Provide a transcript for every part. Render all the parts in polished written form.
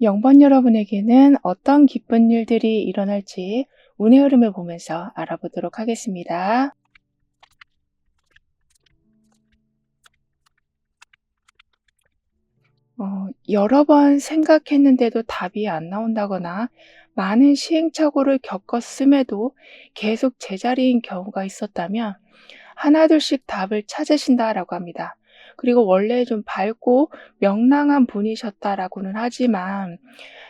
영번 여러분에게는 어떤 기쁜 일들이 일어날지 운의 흐름을 보면서 알아보도록 하겠습니다. 여러 번 생각했는데도 답이 안 나온다거나 많은 시행착오를 겪었음에도 계속 제자리인 경우가 있었다면 하나둘씩 답을 찾으신다라고 합니다. 그리고 원래 좀 밝고 명랑한 분이셨다라고는 하지만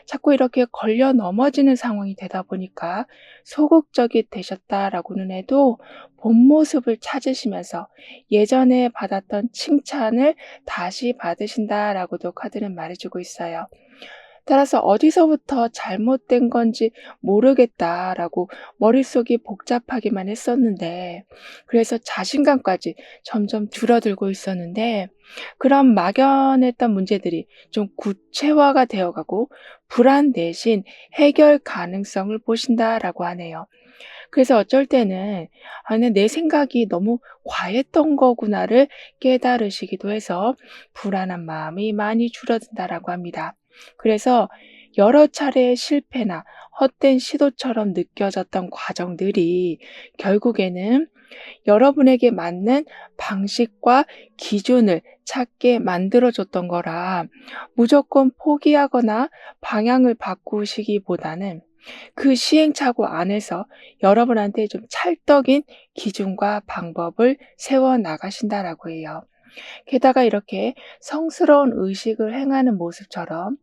자꾸 이렇게 걸려 넘어지는 상황이 되다 보니까 소극적이 되셨다라고는 해도 본 모습을 찾으시면서 예전에 받았던 칭찬을 다시 받으신다라고도 카드는 말해주고 있어요. 따라서 어디서부터 잘못된 건지 모르겠다라고 머릿속이 복잡하기만 했었는데, 그래서 자신감까지 점점 줄어들고 있었는데, 그런 막연했던 문제들이 좀 구체화가 되어가고 불안 대신 해결 가능성을 보신다라고 하네요. 그래서 어쩔 때는 내 생각이 너무 과했던 거구나를 깨달으시기도 해서 불안한 마음이 많이 줄어든다라고 합니다. 그래서 여러 차례의 실패나 헛된 시도처럼 느껴졌던 과정들이 결국에는 여러분에게 맞는 방식과 기준을 찾게 만들어줬던 거라, 무조건 포기하거나 방향을 바꾸시기보다는 그 시행착오 안에서 여러분한테 좀 찰떡인 기준과 방법을 세워 나가신다라고 해요. 게다가 이렇게 성스러운 의식을 행하는 모습처럼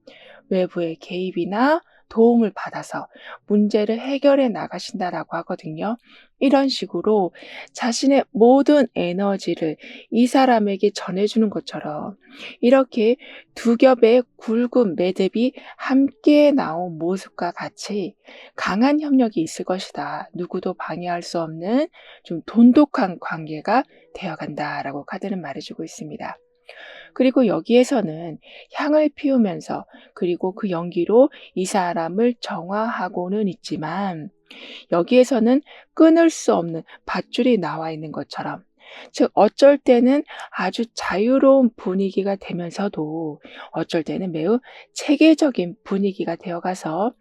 외부의 개입이나 도움을 받아서 문제를 해결해 나가신다라고 하거든요. 이런 식으로 자신의 모든 에너지를 이 사람에게 전해주는 것처럼 이렇게 두 겹의 굵은 매듭이 함께 나온 모습과 같이 강한 협력이 있을 것이다. 누구도 방해할 수 없는 좀 돈독한 관계가 되어간다라고 카드는 말해주고 있습니다. 그리고 여기에서는 향을 피우면서 그리고 그 연기로 이 사람을 정화하고는 있지만, 여기에서는 끊을 수 없는 밧줄이 나와 있는 것처럼, 즉 어쩔 때는 아주 자유로운 분위기가 되면서도 어쩔 때는 매우 체계적인 분위기가 되어가서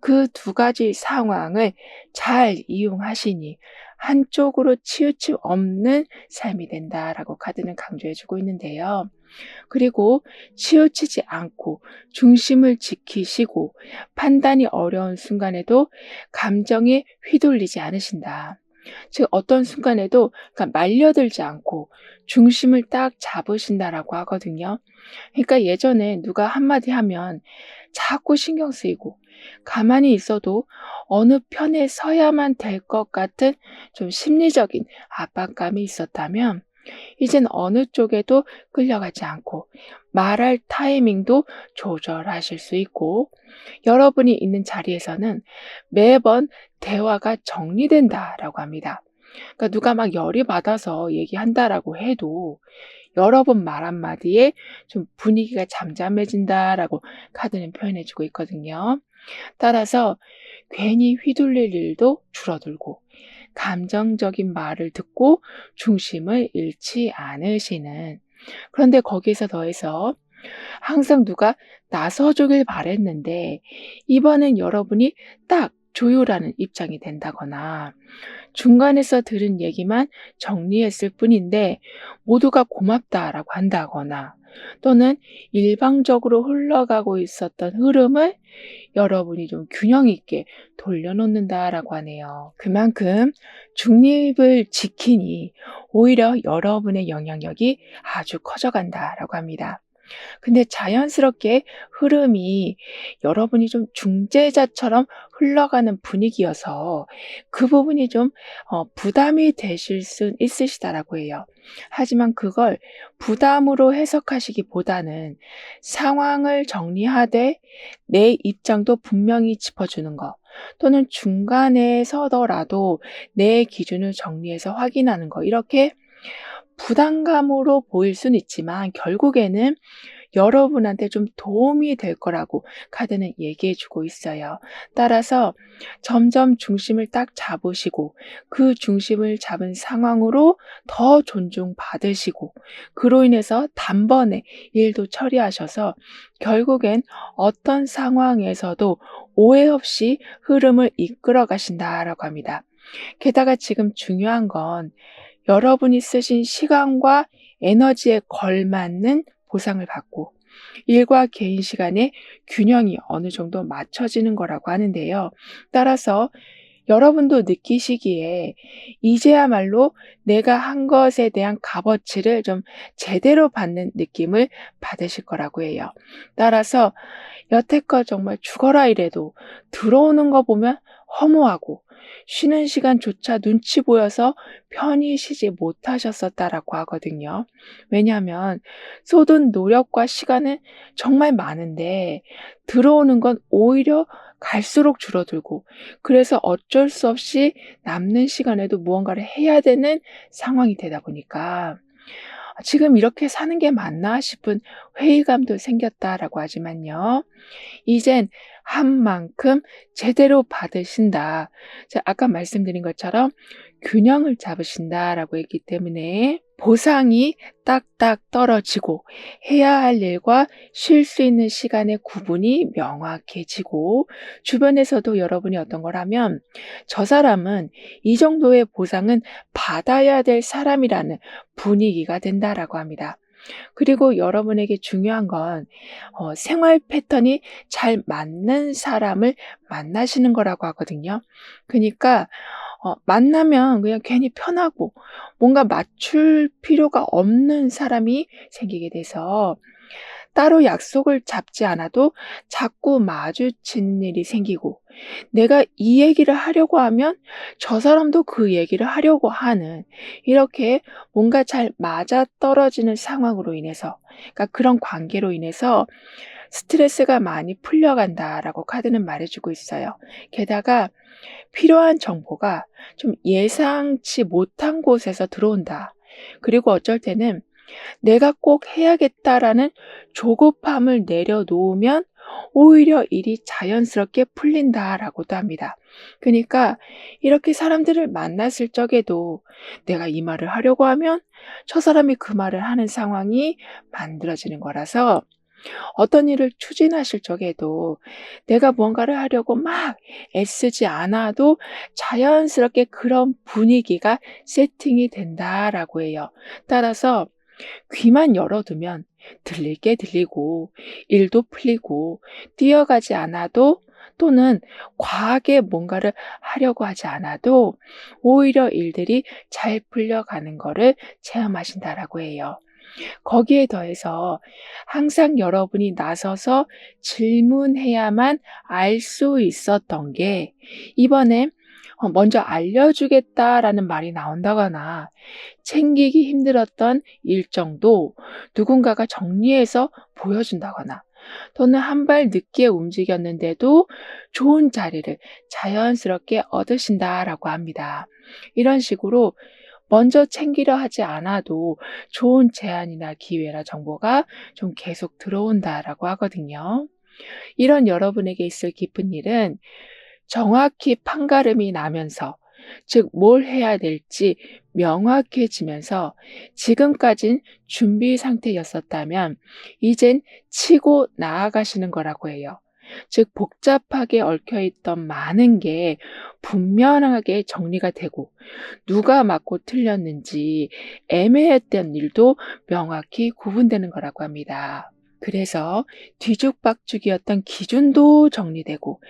그 두 가지 상황을 잘 이용하시니 한쪽으로 치우침 없는 삶이 된다라고 카드는 강조해주고 있는데요. 그리고 치우치지 않고 중심을 지키시고 판단이 어려운 순간에도 감정에 휘둘리지 않으신다. 즉 어떤 순간에도 그러니까 말려들지 않고 중심을 딱 잡으신다라고 하거든요. 그러니까 예전에 누가 한마디 하면 자꾸 신경 쓰이고 가만히 있어도 어느 편에 서야만 될 것 같은 좀 심리적인 압박감이 있었다면, 이젠 어느 쪽에도 끌려가지 않고 말할 타이밍도 조절하실 수 있고, 여러분이 있는 자리에서는 매번 대화가 정리된다라고 합니다. 그러니까 누가 막 열이 받아서 얘기한다라고 해도 여러 번 말 한마디에 좀 분위기가 잠잠해진다라고 카드는 표현해주고 있거든요. 따라서 괜히 휘둘릴 일도 줄어들고 감정적인 말을 듣고 중심을 잃지 않으시는, 그런데 거기서 더해서 항상 누가 나서주길 바랬는데 이번엔 여러분이 딱 조율하는 입장이 된다거나 중간에서 들은 얘기만 정리했을 뿐인데 모두가 고맙다라고 한다거나, 또는 일방적으로 흘러가고 있었던 흐름을 여러분이 좀 균형 있게 돌려놓는다라고 하네요. 그만큼 중립을 지키니 오히려 여러분의 영향력이 아주 커져간다라고 합니다. 근데 자연스럽게 흐름이 여러분이 좀 중재자처럼 흘러가는 분위기여서 그 부분이 좀 부담이 되실 수 있으시다라고 해요. 하지만 그걸 부담으로 해석하시기보다는 상황을 정리하되 내 입장도 분명히 짚어주는 것, 또는 중간에 서더라도 내 기준을 정리해서 확인하는 것, 이렇게 부담감으로 보일 수는 있지만 결국에는 여러분한테 좀 도움이 될 거라고 카드는 얘기해 주고 있어요. 따라서 점점 중심을 딱 잡으시고 그 중심을 잡은 상황으로 더 존중받으시고 그로 인해서 단번에 일도 처리하셔서 결국엔 어떤 상황에서도 오해 없이 흐름을 이끌어 가신다라고 합니다. 게다가 지금 중요한 건 여러분이 쓰신 시간과 에너지에 걸맞는 보상을 받고 일과 개인 시간의 균형이 어느 정도 맞춰지는 거라고 하는데요. 따라서 여러분도 느끼시기에 이제야말로 내가 한 것에 대한 값어치를 좀 제대로 받는 느낌을 받으실 거라고 해요. 따라서 여태껏 정말 죽어라 이래도 들어오는 거 보면 허무하고 쉬는 시간조차 눈치 보여서 편히 쉬지 못하셨었다라고 하거든요. 왜냐하면 쏟은 노력과 시간은 정말 많은데 들어오는 건 오히려 갈수록 줄어들고 그래서 어쩔 수 없이 남는 시간에도 무언가를 해야 되는 상황이 되다 보니까 '지금 이렇게 사는 게 맞나?' 싶은 회의감도 생겼다라고 하지만요. 이젠 한 만큼 제대로 받으신다. 아까 말씀드린 것처럼 균형을 잡으신다라고 했기 때문에 보상이 딱딱 떨어지고 해야 할 일과 쉴 수 있는 시간의 구분이 명확해지고 주변에서도 여러분이 어떤 걸 하면 '저 사람은 이 정도의 보상은 받아야 될 사람이라는 분위기가 된다라고 합니다. 그리고 여러분에게 중요한 건 생활 패턴이 잘 맞는 사람을 만나시는 거라고 하거든요. 그니까 만나면 그냥 괜히 편하고 뭔가 맞출 필요가 없는 사람이 생기게 돼서 따로 약속을 잡지 않아도 자꾸 마주치는 일이 생기고 내가 이 얘기를 하려고 하면 저 사람도 그 얘기를 하려고 하는 이렇게 뭔가 잘 맞아떨어지는 상황으로 인해서 그러니까 그런 관계로 인해서 스트레스가 많이 풀려간다라고 카드는 말해주고 있어요. 게다가 필요한 정보가 좀 예상치 못한 곳에서 들어온다. 그리고 어쩔 때는 내가 꼭 해야겠다라는 조급함을 내려놓으면 오히려 일이 자연스럽게 풀린다라고도 합니다. 그러니까 이렇게 사람들을 만났을 적에도 내가 이 말을 하려고 하면 저 사람이 그 말을 하는 상황이 만들어지는 거라서 어떤 일을 추진하실 적에도 내가 뭔가를 하려고 막 애쓰지 않아도 자연스럽게 그런 분위기가 세팅이 된다라고 해요. 따라서 귀만 열어두면 들릴 게 들리고 일도 풀리고 뛰어가지 않아도 또는 과하게 뭔가를 하려고 하지 않아도 오히려 일들이 잘 풀려가는 거를 체험하신다라고 해요. 거기에 더해서 항상 여러분이 나서서 질문해야만 알 수 있었던 게 이번에 먼저 알려주겠다라는 말이 나온다거나 챙기기 힘들었던 일정도 누군가가 정리해서 보여준다거나 또는 한 발 늦게 움직였는데도 좋은 자리를 자연스럽게 얻으신다라고 합니다. 이런 식으로 먼저 챙기려 하지 않아도 좋은 제안이나 기회나 정보가 좀 계속 들어온다라고 하거든요. 이런 여러분에게 있을 기쁜 일은 정확히 판가름이 나면서 즉 뭘 해야 될지 명확해지면서 지금까진 준비 상태였었다면 이젠 치고 나아가시는 거라고 해요. 즉 복잡하게 얽혀있던 많은 게 분명하게 정리가 되고 누가 맞고 틀렸는지 애매했던 일도 명확히 구분되는 거라고 합니다. 그래서 뒤죽박죽이었던 기준도 정리되고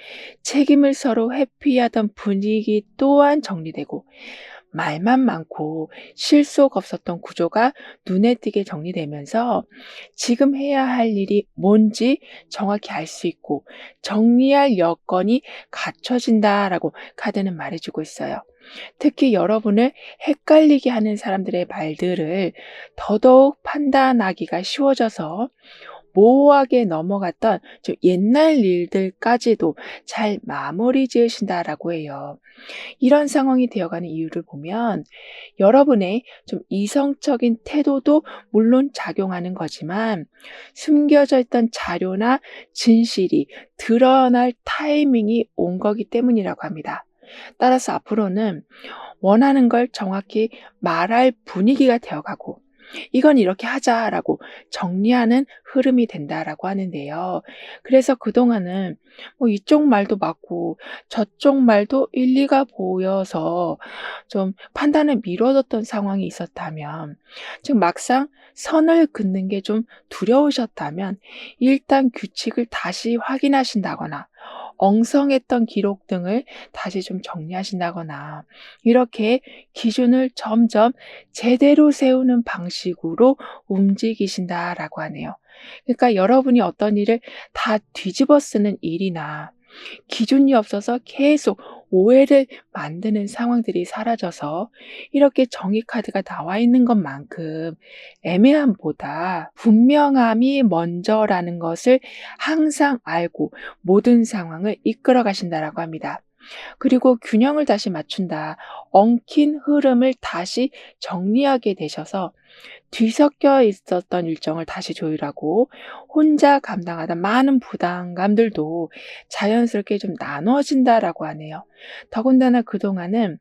책임을 서로 회피하던 분위기 또한 정리되고 말만 많고 실속 없었던 구조가 눈에 띄게 정리되면서 지금 해야 할 일이 뭔지 정확히 알 수 있고 정리할 여건이 갖춰진다라고 카드는 말해주고 있어요. 특히 여러분을 헷갈리게 하는 사람들의 말들을 더더욱 판단하기가 쉬워져서 모호하게 넘어갔던 좀 옛날 일들까지도 잘 마무리 지으신다라고 해요. 이런 상황이 되어가는 이유를 보면 여러분의 좀 이성적인 태도도 물론 작용하는 거지만 숨겨져 있던 자료나 진실이 드러날 타이밍이 온 거기 때문이라고 합니다. 따라서 앞으로는 원하는 걸 정확히 말할 분위기가 되어가고 이건 이렇게 하자라고 정리하는 흐름이 된다라고 하는데요. 그래서 그동안은 뭐 이쪽 말도 맞고 저쪽 말도 일리가 보여서 좀 판단을 미뤄뒀던 상황이 있었다면, 즉 막상 선을 긋는 게 좀 두려우셨다면 일단 규칙을 다시 확인하신다거나 엉성했던 기록 등을 다시 좀 정리하신다거나 이렇게 기준을 점점 제대로 세우는 방식으로 움직이신다라고 하네요. 그러니까 여러분이 어떤 일을 다 뒤집어 쓰는 일이나 기준이 없어서 계속 오해를 만드는 상황들이 사라져서 이렇게 정의 카드가 나와 있는 것만큼 애매함보다 분명함이 먼저라는 것을 항상 알고 모든 상황을 이끌어 가신다라고 합니다. 그리고 균형을 다시 맞춘다, 엉킨 흐름을 다시 정리하게 되셔서 뒤섞여 있었던 일정을 다시 조율하고 혼자 감당하던 많은 부담감들도 자연스럽게 좀 나눠진다라고 하네요. 더군다나 그동안은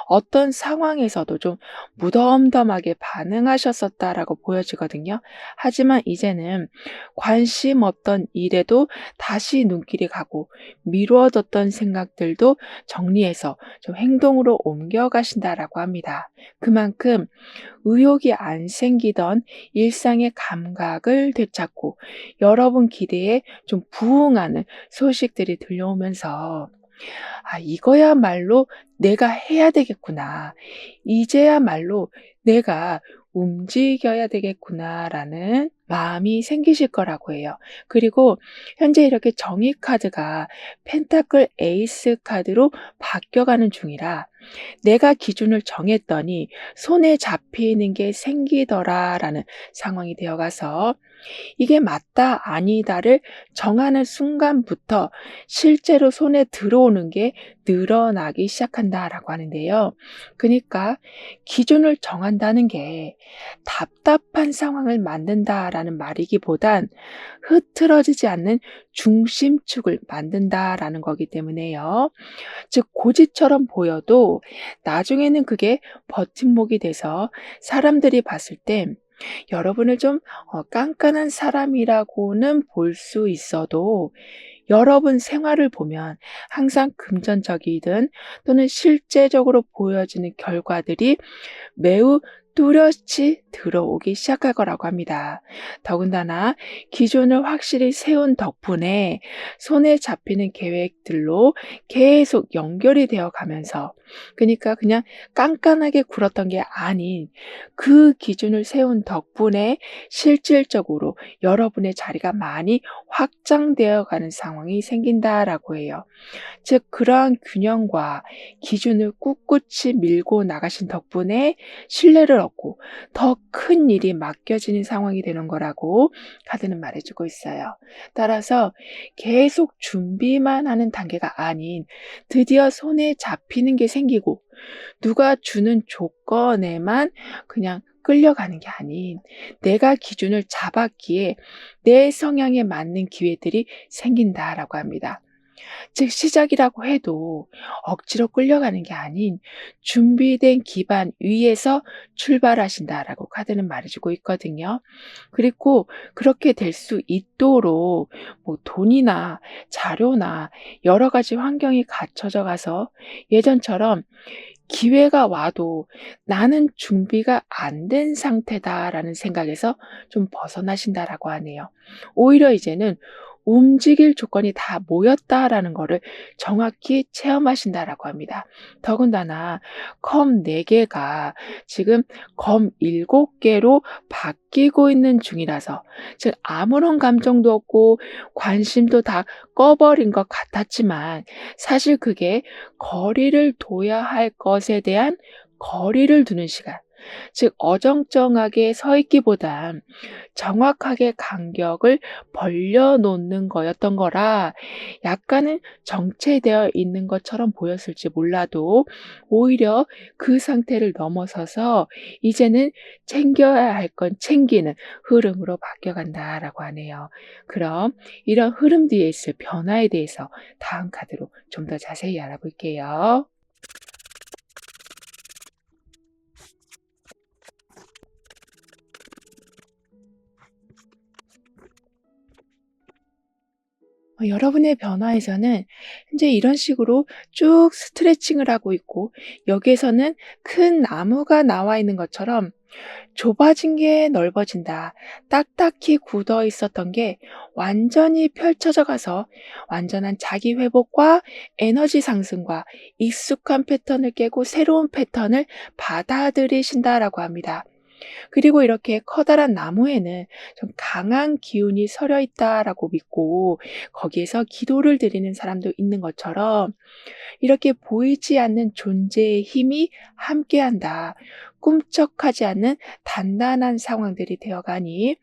어떤 상황에서도 좀 무덤덤하게 반응하셨었다라고 보여지거든요. 하지만 이제는 관심 없던 일에도 다시 눈길이 가고 미루어뒀던 생각들도 정리해서 좀 행동으로 옮겨가신다라고 합니다. 그만큼 의욕이 안 생기던 일상의 감각을 되찾고 여러분 기대에 좀 부응하는 소식들이 들려오면서 이거야말로 내가 해야 되겠구나. 이제야말로 내가 움직여야 되겠구나라는 마음이 생기실 거라고 해요. 그리고 현재 이렇게 정의 카드가 펜타클 에이스 카드로 바뀌어가는 중이라 내가 기준을 정했더니 손에 잡히는 게 생기더라라는 상황이 되어가서 이게 맞다 아니다를 정하는 순간부터 실제로 손에 들어오는 게 늘어나기 시작한다라고 하는데요. 그러니까 기준을 정한다는 게 답답한 상황을 만든다라는 말이기보단 흐트러지지 않는 중심축을 만든다라는 거기 때문에요. 즉 고지처럼 보여도 나중에는 그게 버팀목이 돼서 사람들이 봤을 때 여러분을 좀 깐깐한 사람이라고는 볼 수 있어도 여러분 생활을 보면 항상 금전적이든 또는 실제적으로 보여지는 결과들이 매우 뚜렷이 들어오기 시작할 거라고 합니다. 더군다나 기준을 확실히 세운 덕분에 손에 잡히는 계획들로 계속 연결이 되어 가면서, 그러니까 그냥 깐깐하게 굴었던 게 아닌 그 기준을 세운 덕분에 실질적으로 여러분의 자리가 많이 확장되어 가는 상황이 생긴다라고 해요. 즉 그러한 균형과 기준을 꿋꿋이 밀고 나가신 덕분에 신뢰를 얻고 더 큰 일이 맡겨지는 상황이 되는 거라고 카드는 말해주고 있어요. 따라서 계속 준비만 하는 단계가 아닌 드디어 손에 잡히는 게 생기고 누가 주는 조건에만 그냥 끌려가는 게 아닌 내가 기준을 잡았기에 내 성향에 맞는 기회들이 생긴다라고 합니다. 즉 시작이라고 해도 억지로 끌려가는 게 아닌 준비된 기반 위에서 출발하신다라고 카드는 말해주고 있거든요. 그리고 그렇게 될 수 있도록 뭐 돈이나 자료나 여러 가지 환경이 갖춰져 가서 예전처럼 기회가 와도 나는 준비가 안 된 상태다라는 생각에서 좀 벗어나신다라고 하네요. 오히려 이제는 움직일 조건이 다 모였다라는 거를 정확히 체험하신다라고 합니다. 더군다나 컴 4개가 지금 검 7개로 바뀌고 있는 중이라서, 즉 아무런 감정도 없고 관심도 다 꺼버린 것 같았지만 사실 그게 거리를 둬야 할 것에 대한 거리를 두는 시간, 즉 어정쩡하게 서 있기보단 정확하게 간격을 벌려놓는 거였던 거라 약간은 정체되어 있는 것처럼 보였을지 몰라도 오히려 그 상태를 넘어서서 이제는 챙겨야 할 건 챙기는 흐름으로 바뀌어간다라고 하네요. 그럼 이런 흐름 뒤에 있을 변화에 대해서 다음 카드로 좀 더 자세히 알아볼게요. 여러분의 변화에서는 현재 이런 식으로 쭉 스트레칭을 하고 있고 여기에서는 큰 나무가 나와 있는 것처럼 좁아진 게 넓어진다. 딱딱히 굳어 있었던 게 완전히 펼쳐져 가서 완전한 자기 회복과 에너지 상승과 익숙한 패턴을 깨고 새로운 패턴을 받아들이신다라고 합니다. 그리고 이렇게 커다란 나무에는 좀 강한 기운이 서려 있다라고 믿고 거기에서 기도를 드리는 사람도 있는 것처럼 이렇게 보이지 않는 존재의 힘이 함께한다. 꿈쩍하지 않는 단단한 상황들이 되어가니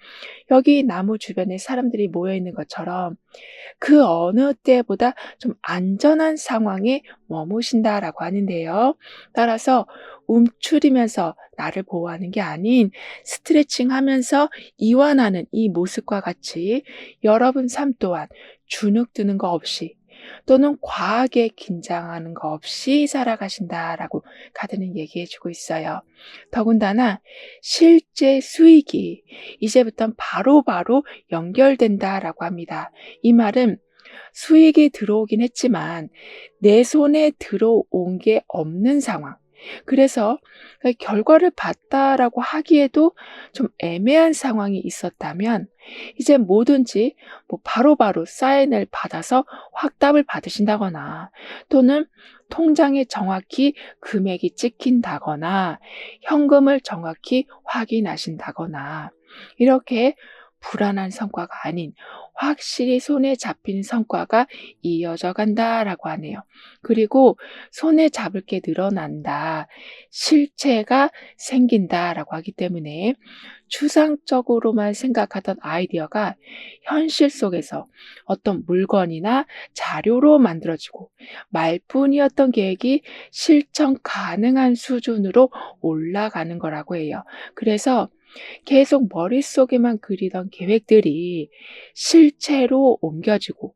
여기 나무 주변에 사람들이 모여 있는 것처럼 그 어느 때보다 좀 안전한 상황에 머무신다라고 하는데요. 따라서 움츠리면서 나를 보호하는 게 아닌 스트레칭하면서 이완하는 이 모습과 같이 여러분 삶 또한 주눅 드는 거 없이 또는 과하게 긴장하는 거 없이 살아가신다라고 카드는 얘기해 주고 있어요. 더군다나 실제 수익이 이제부터 바로바로 연결된다라고 합니다. 이 말은 수익이 들어오긴 했지만 내 손에 들어온 게 없는 상황. 그래서 결과를 봤다라고 하기에도 좀 애매한 상황이 있었다면 이제 뭐든지 뭐 바로바로 사인을 받아서 확답을 받으신다거나 또는 통장에 정확히 금액이 찍힌다거나 현금을 정확히 확인하신다거나 이렇게 불안한 성과가 아닌 확실히 손에 잡히는 성과가 이어져 간다라고 하네요. 그리고 손에 잡을 게 늘어난다. 실체가 생긴다라고 하기 때문에 추상적으로만 생각하던 아이디어가 현실 속에서 어떤 물건이나 자료로 만들어지고 말뿐이었던 계획이 실천 가능한 수준으로 올라가는 거라고 해요. 그래서 계속 머릿속에만 그리던 계획들이 실체로 옮겨지고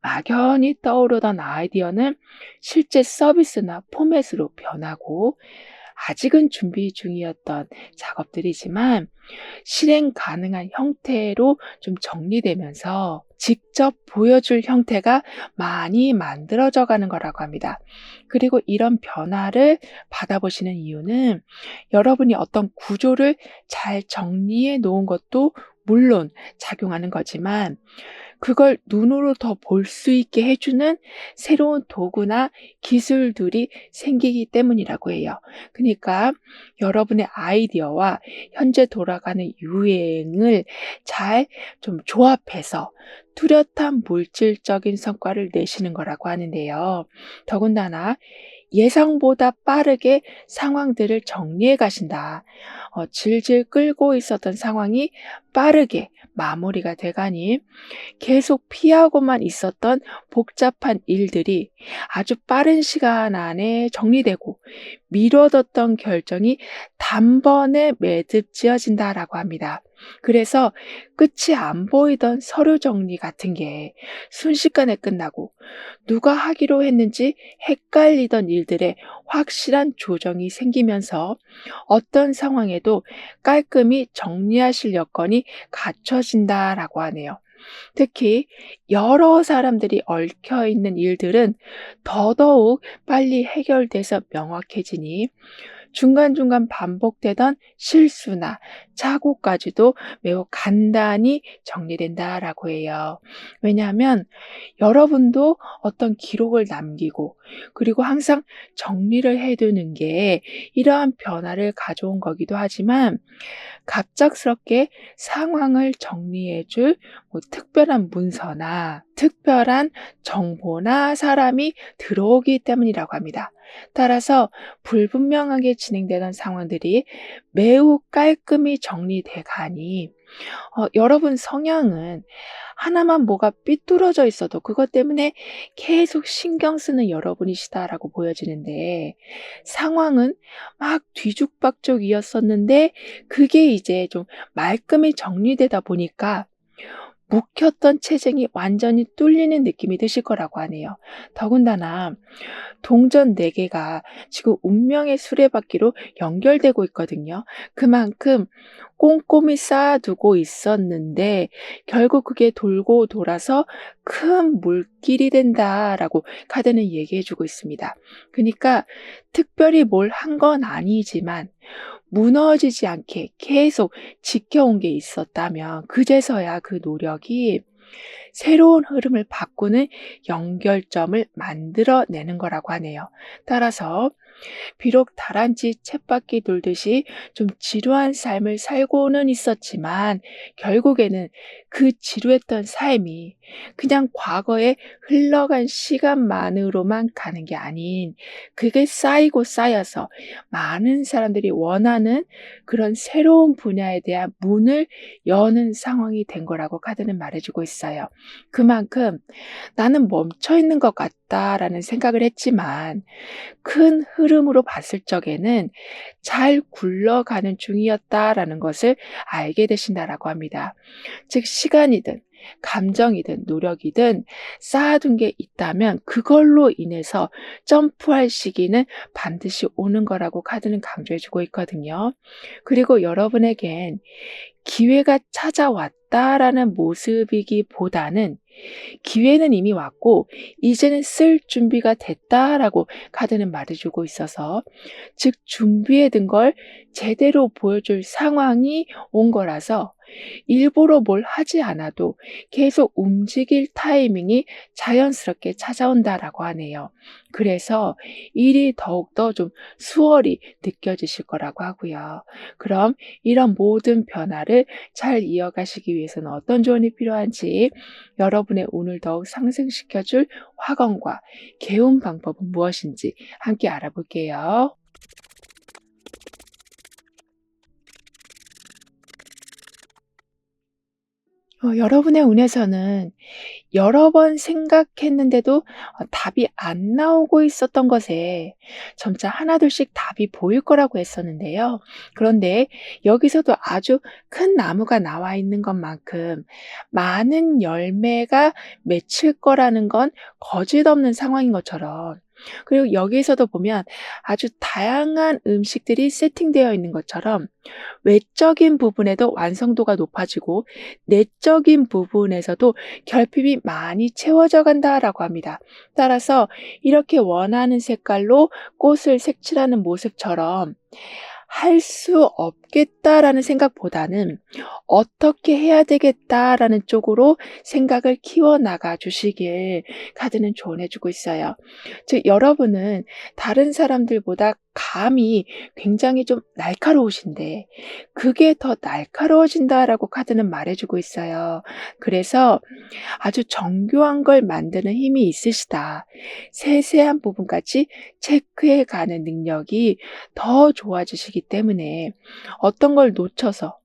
막연히 떠오르던 아이디어는 실제 서비스나 포맷으로 변하고 아직은 준비 중이었던 작업들이지만 실행 가능한 형태로 좀 정리되면서 직접 보여줄 형태가 많이 만들어져 가는 거라고 합니다. 그리고 이런 변화를 받아보시는 이유는 여러분이 어떤 구조를 잘 정리해 놓은 것도 물론 작용하는 거지만 그걸 눈으로 더 볼 수 있게 해주는 새로운 도구나 기술들이 생기기 때문이라고 해요. 그러니까 여러분의 아이디어와 현재 돌아가는 유행을 잘 좀 조합해서 뚜렷한 물질적인 성과를 내시는 거라고 하는데요. 더군다나 예상보다 빠르게 상황들을 정리해 가신다. 질질 끌고 있었던 상황이 빠르게 마무리가 돼가니 계속 피하고만 있었던 복잡한 일들이 아주 빠른 시간 안에 정리되고 미뤄뒀던 결정이 단번에 매듭지어진다라고 합니다. 그래서 끝이 안 보이던 서류 정리 같은 게 순식간에 끝나고 누가 하기로 했는지 헷갈리던 일들에 확실한 조정이 생기면서 어떤 상황에도 깔끔히 정리하실 여건이 갖춰진다라고 하네요. 특히 여러 사람들이 얽혀 있는 일들은 더더욱 빨리 해결돼서 명확해지니 중간중간 반복되던 실수나 착오까지도 매우 간단히 정리된다라고 해요. 왜냐하면 여러분도 어떤 기록을 남기고 그리고 항상 정리를 해두는 게 이러한 변화를 가져온 거기도 하지만 갑작스럽게 상황을 정리해 줄 뭐 특별한 문서나 특별한 정보나 사람이 들어오기 때문이라고 합니다. 따라서 불분명하게 진행되던 상황들이 매우 깔끔히 정리돼 가니 여러분 성향은 하나만 뭐가 삐뚤어져 있어도 그것 때문에 계속 신경 쓰는 여러분이시다라고 보여지는데, 상황은 막 뒤죽박죽이었었는데 그게 이제 좀 말끔히 정리되다 보니까 묵혔던 체증이 완전히 뚫리는 느낌이 드실 거라고 하네요. 더군다나 동전 4개가 지금 운명의 수레바퀴로 연결되고 있거든요. 그만큼 꼼꼼히 쌓아두고 있었는데 결국 그게 돌고 돌아서 큰 물길이 된다라고 카드는 얘기해 주고 있습니다. 그러니까 특별히 뭘 한 건 아니지만 무너지지 않게 계속 지켜온 게 있었다면 그제서야 그 노력이 새로운 흐름을 바꾸는 연결점을 만들어내는 거라고 하네요. 따라서 비록 다람쥐 쳇바퀴 돌듯이 좀 지루한 삶을 살고는 있었지만 결국에는 그 지루했던 삶이 그냥 과거에 흘러간 시간만으로만 가는 게 아닌, 그게 쌓이고 쌓여서 많은 사람들이 원하는 그런 새로운 분야에 대한 문을 여는 상황이 된 거라고 카드는 말해주고 있어요. 그만큼 나는 멈춰 있는 것 같다라는 생각을 했지만 큰 흐름으로 봤을 적에는 잘 굴러가는 중이었다라는 것을 알게 되신다라고 합니다. 즉 시간이든 감정이든 노력이든 쌓아둔 게 있다면 그걸로 인해서 점프할 시기는 반드시 오는 거라고 카드는 강조해주고 있거든요. 그리고 여러분에겐 기회가 찾아왔다라는 모습이기보다는 기회는 이미 왔고 이제는 쓸 준비가 됐다라고 카드는 말해주고 있어서, 즉 준비해 둔 걸 제대로 보여줄 상황이 온 거라서 일부러 뭘 하지 않아도 계속 움직일 타이밍이 자연스럽게 찾아온다라고 하네요. 그래서 일이 더욱더 좀 수월히 느껴지실 거라고 하고요. 그럼 이런 모든 변화를 잘 이어가시기 위해서는 어떤 조언이 필요한지, 여러분의 운을 더욱 상승시켜줄 화건과 개운 방법은 무엇인지 함께 알아볼게요. 여러분의 운에서는 여러 번 생각했는데도 답이 안 나오고 있었던 것에 점차 하나둘씩 답이 보일 거라고 했었는데요. 그런데 여기서도 아주 큰 나무가 나와 있는 것만큼 많은 열매가 맺힐 거라는 건 거짓없는 상황인 것처럼, 그리고 여기에서도 보면 아주 다양한 음식들이 세팅되어 있는 것처럼 외적인 부분에도 완성도가 높아지고 내적인 부분에서도 결핍이 많이 채워져 간다라고 합니다. 따라서 이렇게 원하는 색깔로 꽃을 색칠하는 모습처럼 할 수 없겠다라는 생각보다는 어떻게 해야 되겠다라는 쪽으로 생각을 키워나가 주시길 카드는 조언해 주고 있어요. 즉 여러분은 다른 사람들보다 감이 굉장히 좀 날카로우신데 그게 더 날카로워진다라고 카드는 말해 주고 있어요. 그래서 아주 정교한 걸 만드는 힘이 있으시다. 세세한 부분까지 체크해 가는 능력이 더 좋아지시기 때문에 어떤 걸 놓쳐서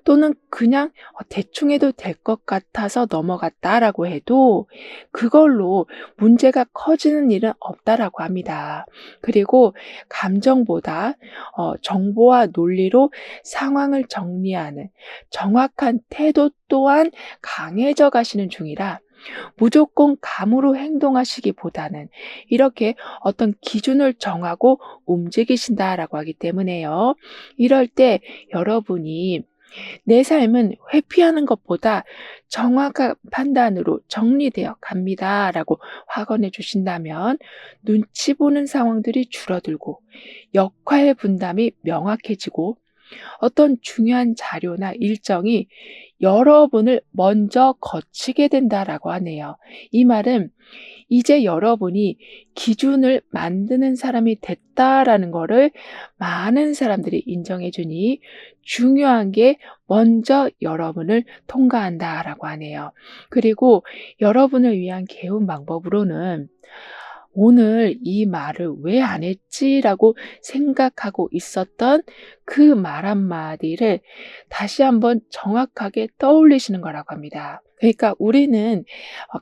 또는 그냥 대충 해도 될 것 같아서 넘어갔다라고 해도 그걸로 문제가 커지는 일은 없다라고 합니다. 그리고 감정보다 정보와 논리로 상황을 정리하는 정확한 태도 또한 강해져 가시는 중이라 무조건 감으로 행동하시기보다는 이렇게 어떤 기준을 정하고 움직이신다라고 하기 때문에요. 이럴 때 여러분이 내 삶은 회피하는 것보다 정확한 판단으로 정리되어 갑니다라고 확언해 주신다면 눈치 보는 상황들이 줄어들고 역할 분담이 명확해지고 어떤 중요한 자료나 일정이 여러분을 먼저 거치게 된다라고 하네요. 이 말은 이제 여러분이 기준을 만드는 사람이 됐다라는 거를 많은 사람들이 인정해 주니 중요한 게 먼저 여러분을 통과한다라고 하네요. 그리고 여러분을 위한 개운 방법으로는 '오늘 이 말을 왜 안 했지?'라고 생각하고 있었던 그 말 한마디를 다시 한번 정확하게 떠올리시는 거라고 합니다. 그러니까 우리는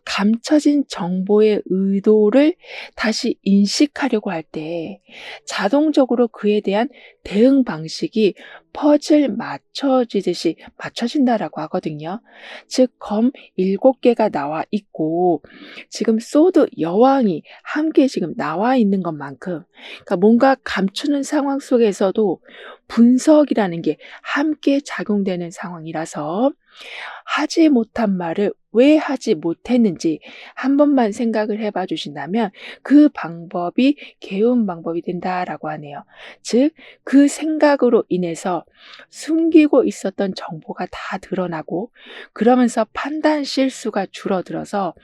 감춰진 정보의 의도를 다시 인식하려고 할 때 자동적으로 그에 대한 대응 방식이 퍼즐 맞춰지듯이 맞춰진다라고 하거든요. 즉 검 7개가 나와 있고 지금 소드 여왕이 함께 지금 나와 있는 것만큼, 그러니까 뭔가 감추는 상황 속에서도 분석이라는 게 함께 작용되는 상황이라서 하지 못한 말을 왜 하지 못했는지 한 번만 생각을 해봐 주신다면 그 방법이 개운 방법이 된다라고 하네요. 즉 그 생각으로 인해서 숨기고 있었던 정보가 다 드러나고 그러면서 판단 실수가 줄어들어서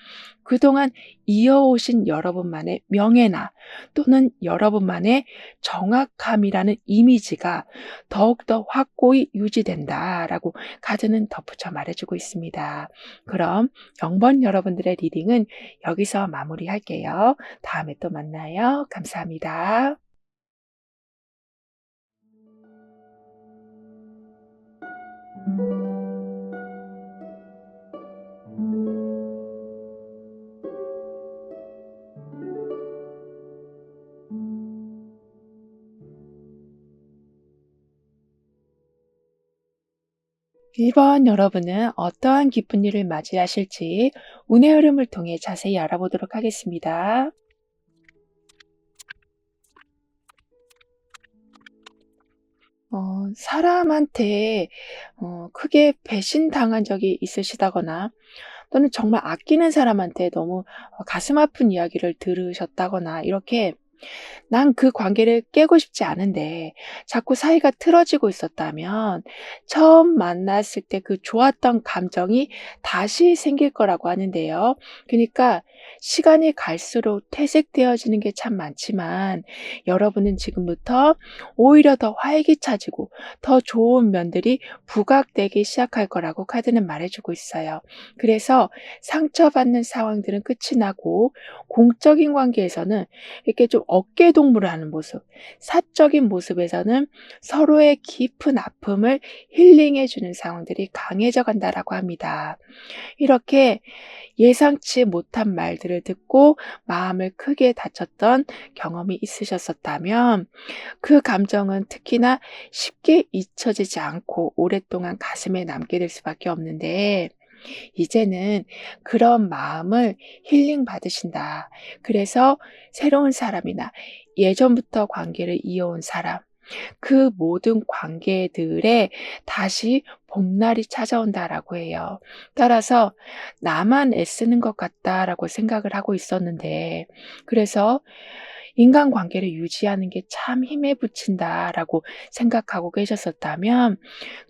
그동안 이어오신 여러분만의 명예나 또는 여러분만의 정확함이라는 이미지가 더욱더 확고히 유지된다라고 카드는 덧붙여 말해주고 있습니다. 그럼 0번 여러분들의 리딩은 여기서 마무리할게요. 다음에 또 만나요. 감사합니다. 1번 여러분은 어떠한 기쁜 일을 맞이하실지 운의 흐름을 통해 자세히 알아보도록 하겠습니다. 사람한테 크게 배신당한 적이 있으시다거나 또는 정말 아끼는 사람한테 너무 가슴 아픈 이야기를 들으셨다거나 이렇게 난 그 관계를 깨고 싶지 않은데 자꾸 사이가 틀어지고 있었다면 처음 만났을 때 그 좋았던 감정이 다시 생길 거라고 하는데요. 그러니까 시간이 갈수록 퇴색되어지는 게 참 많지만 여러분은 지금부터 오히려 더 활기차지고 더 좋은 면들이 부각되기 시작할 거라고 카드는 말해주고 있어요. 그래서 상처받는 상황들은 끝이 나고 공적인 관계에서는 이렇게 좀 어깨 동무를 하는 모습, 사적인 모습에서는 서로의 깊은 아픔을 힐링해 주는 상황들이 강해져 간다라고 합니다. 이렇게 예상치 못한 말들을 듣고 마음을 크게 다쳤던 경험이 있으셨었다면 그 감정은 특히나 쉽게 잊혀지지 않고 오랫동안 가슴에 남게 될 수밖에 없는데 이제는 그런 마음을 힐링 받으신다. 그래서 새로운 사람이나 예전부터 관계를 이어온 사람, 그 모든 관계들에 다시 봄날이 찾아온다라고 해요. 따라서 나만 애쓰는 것 같다라고 생각을 하고 있었는데, 그래서 인간관계를 유지하는 게 참 힘에 부친다라고 생각하고 계셨었다면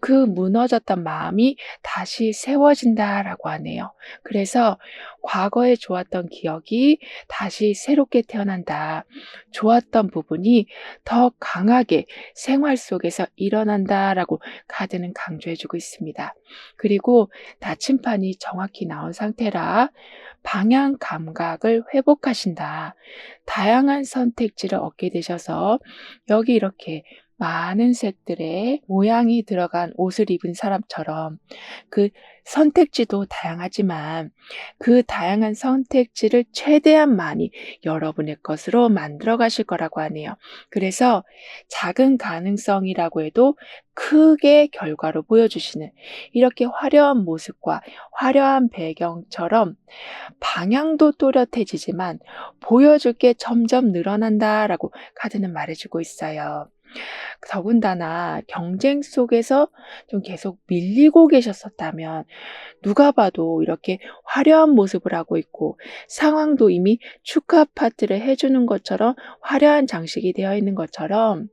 그 무너졌던 마음이 다시 세워진다라고 하네요. 그래서 과거에 좋았던 기억이 다시 새롭게 태어난다. 좋았던 부분이 더 강하게 생활 속에서 일어난다라고 카드는 강조해주고 있습니다. 그리고 나침판이 정확히 나온 상태라 방향 감각을 회복하신다. 다양한 선택지를 얻게 되셔서 여기 이렇게 많은 색들의 모양이 들어간 옷을 입은 사람처럼 그 선택지도 다양하지만 그 다양한 선택지를 최대한 많이 여러분의 것으로 만들어 가실 거라고 하네요. 그래서 작은 가능성이라고 해도 크게 결과로 보여주시는 이렇게 화려한 모습과 화려한 배경처럼 방향도 또렷해지지만 보여줄 게 점점 늘어난다라고 카드는 말해주고 있어요. 더군다나 경쟁 속에서 좀 계속 밀리고 계셨었다면 누가 봐도 이렇게 화려한 모습을 하고 있고 상황도 이미 축하 파티를 해주는 것처럼 화려한 장식이 되어 있는 것처럼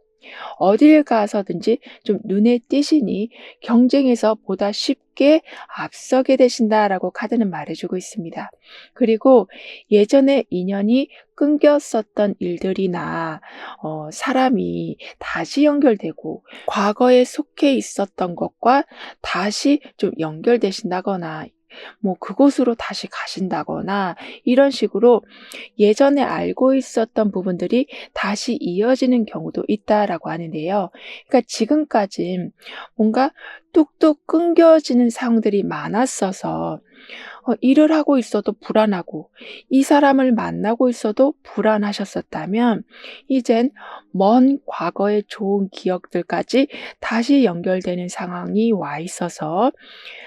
어딜 가서든지 좀 눈에 띄시니 경쟁에서 보다 쉽게 새롭게 앞서게 되신다라고 카드는 말해주고 있습니다. 그리고 예전에 인연이 끊겼었던 일들이나 사람이 다시 연결되고 과거에 속해 있었던 것과 다시 좀 연결되신다거나 뭐 그곳으로 다시 가신다거나 이런 식으로 예전에 알고 있었던 부분들이 다시 이어지는 경우도 있다라고 하는데요. 그러니까 지금까지 뭔가 뚝뚝 끊겨지는 상황들이 많았어서 일을 하고 있어도 불안하고 이 사람을 만나고 있어도 불안하셨었다면 이젠 먼 과거의 좋은 기억들까지 다시 연결되는 상황이 와 있어서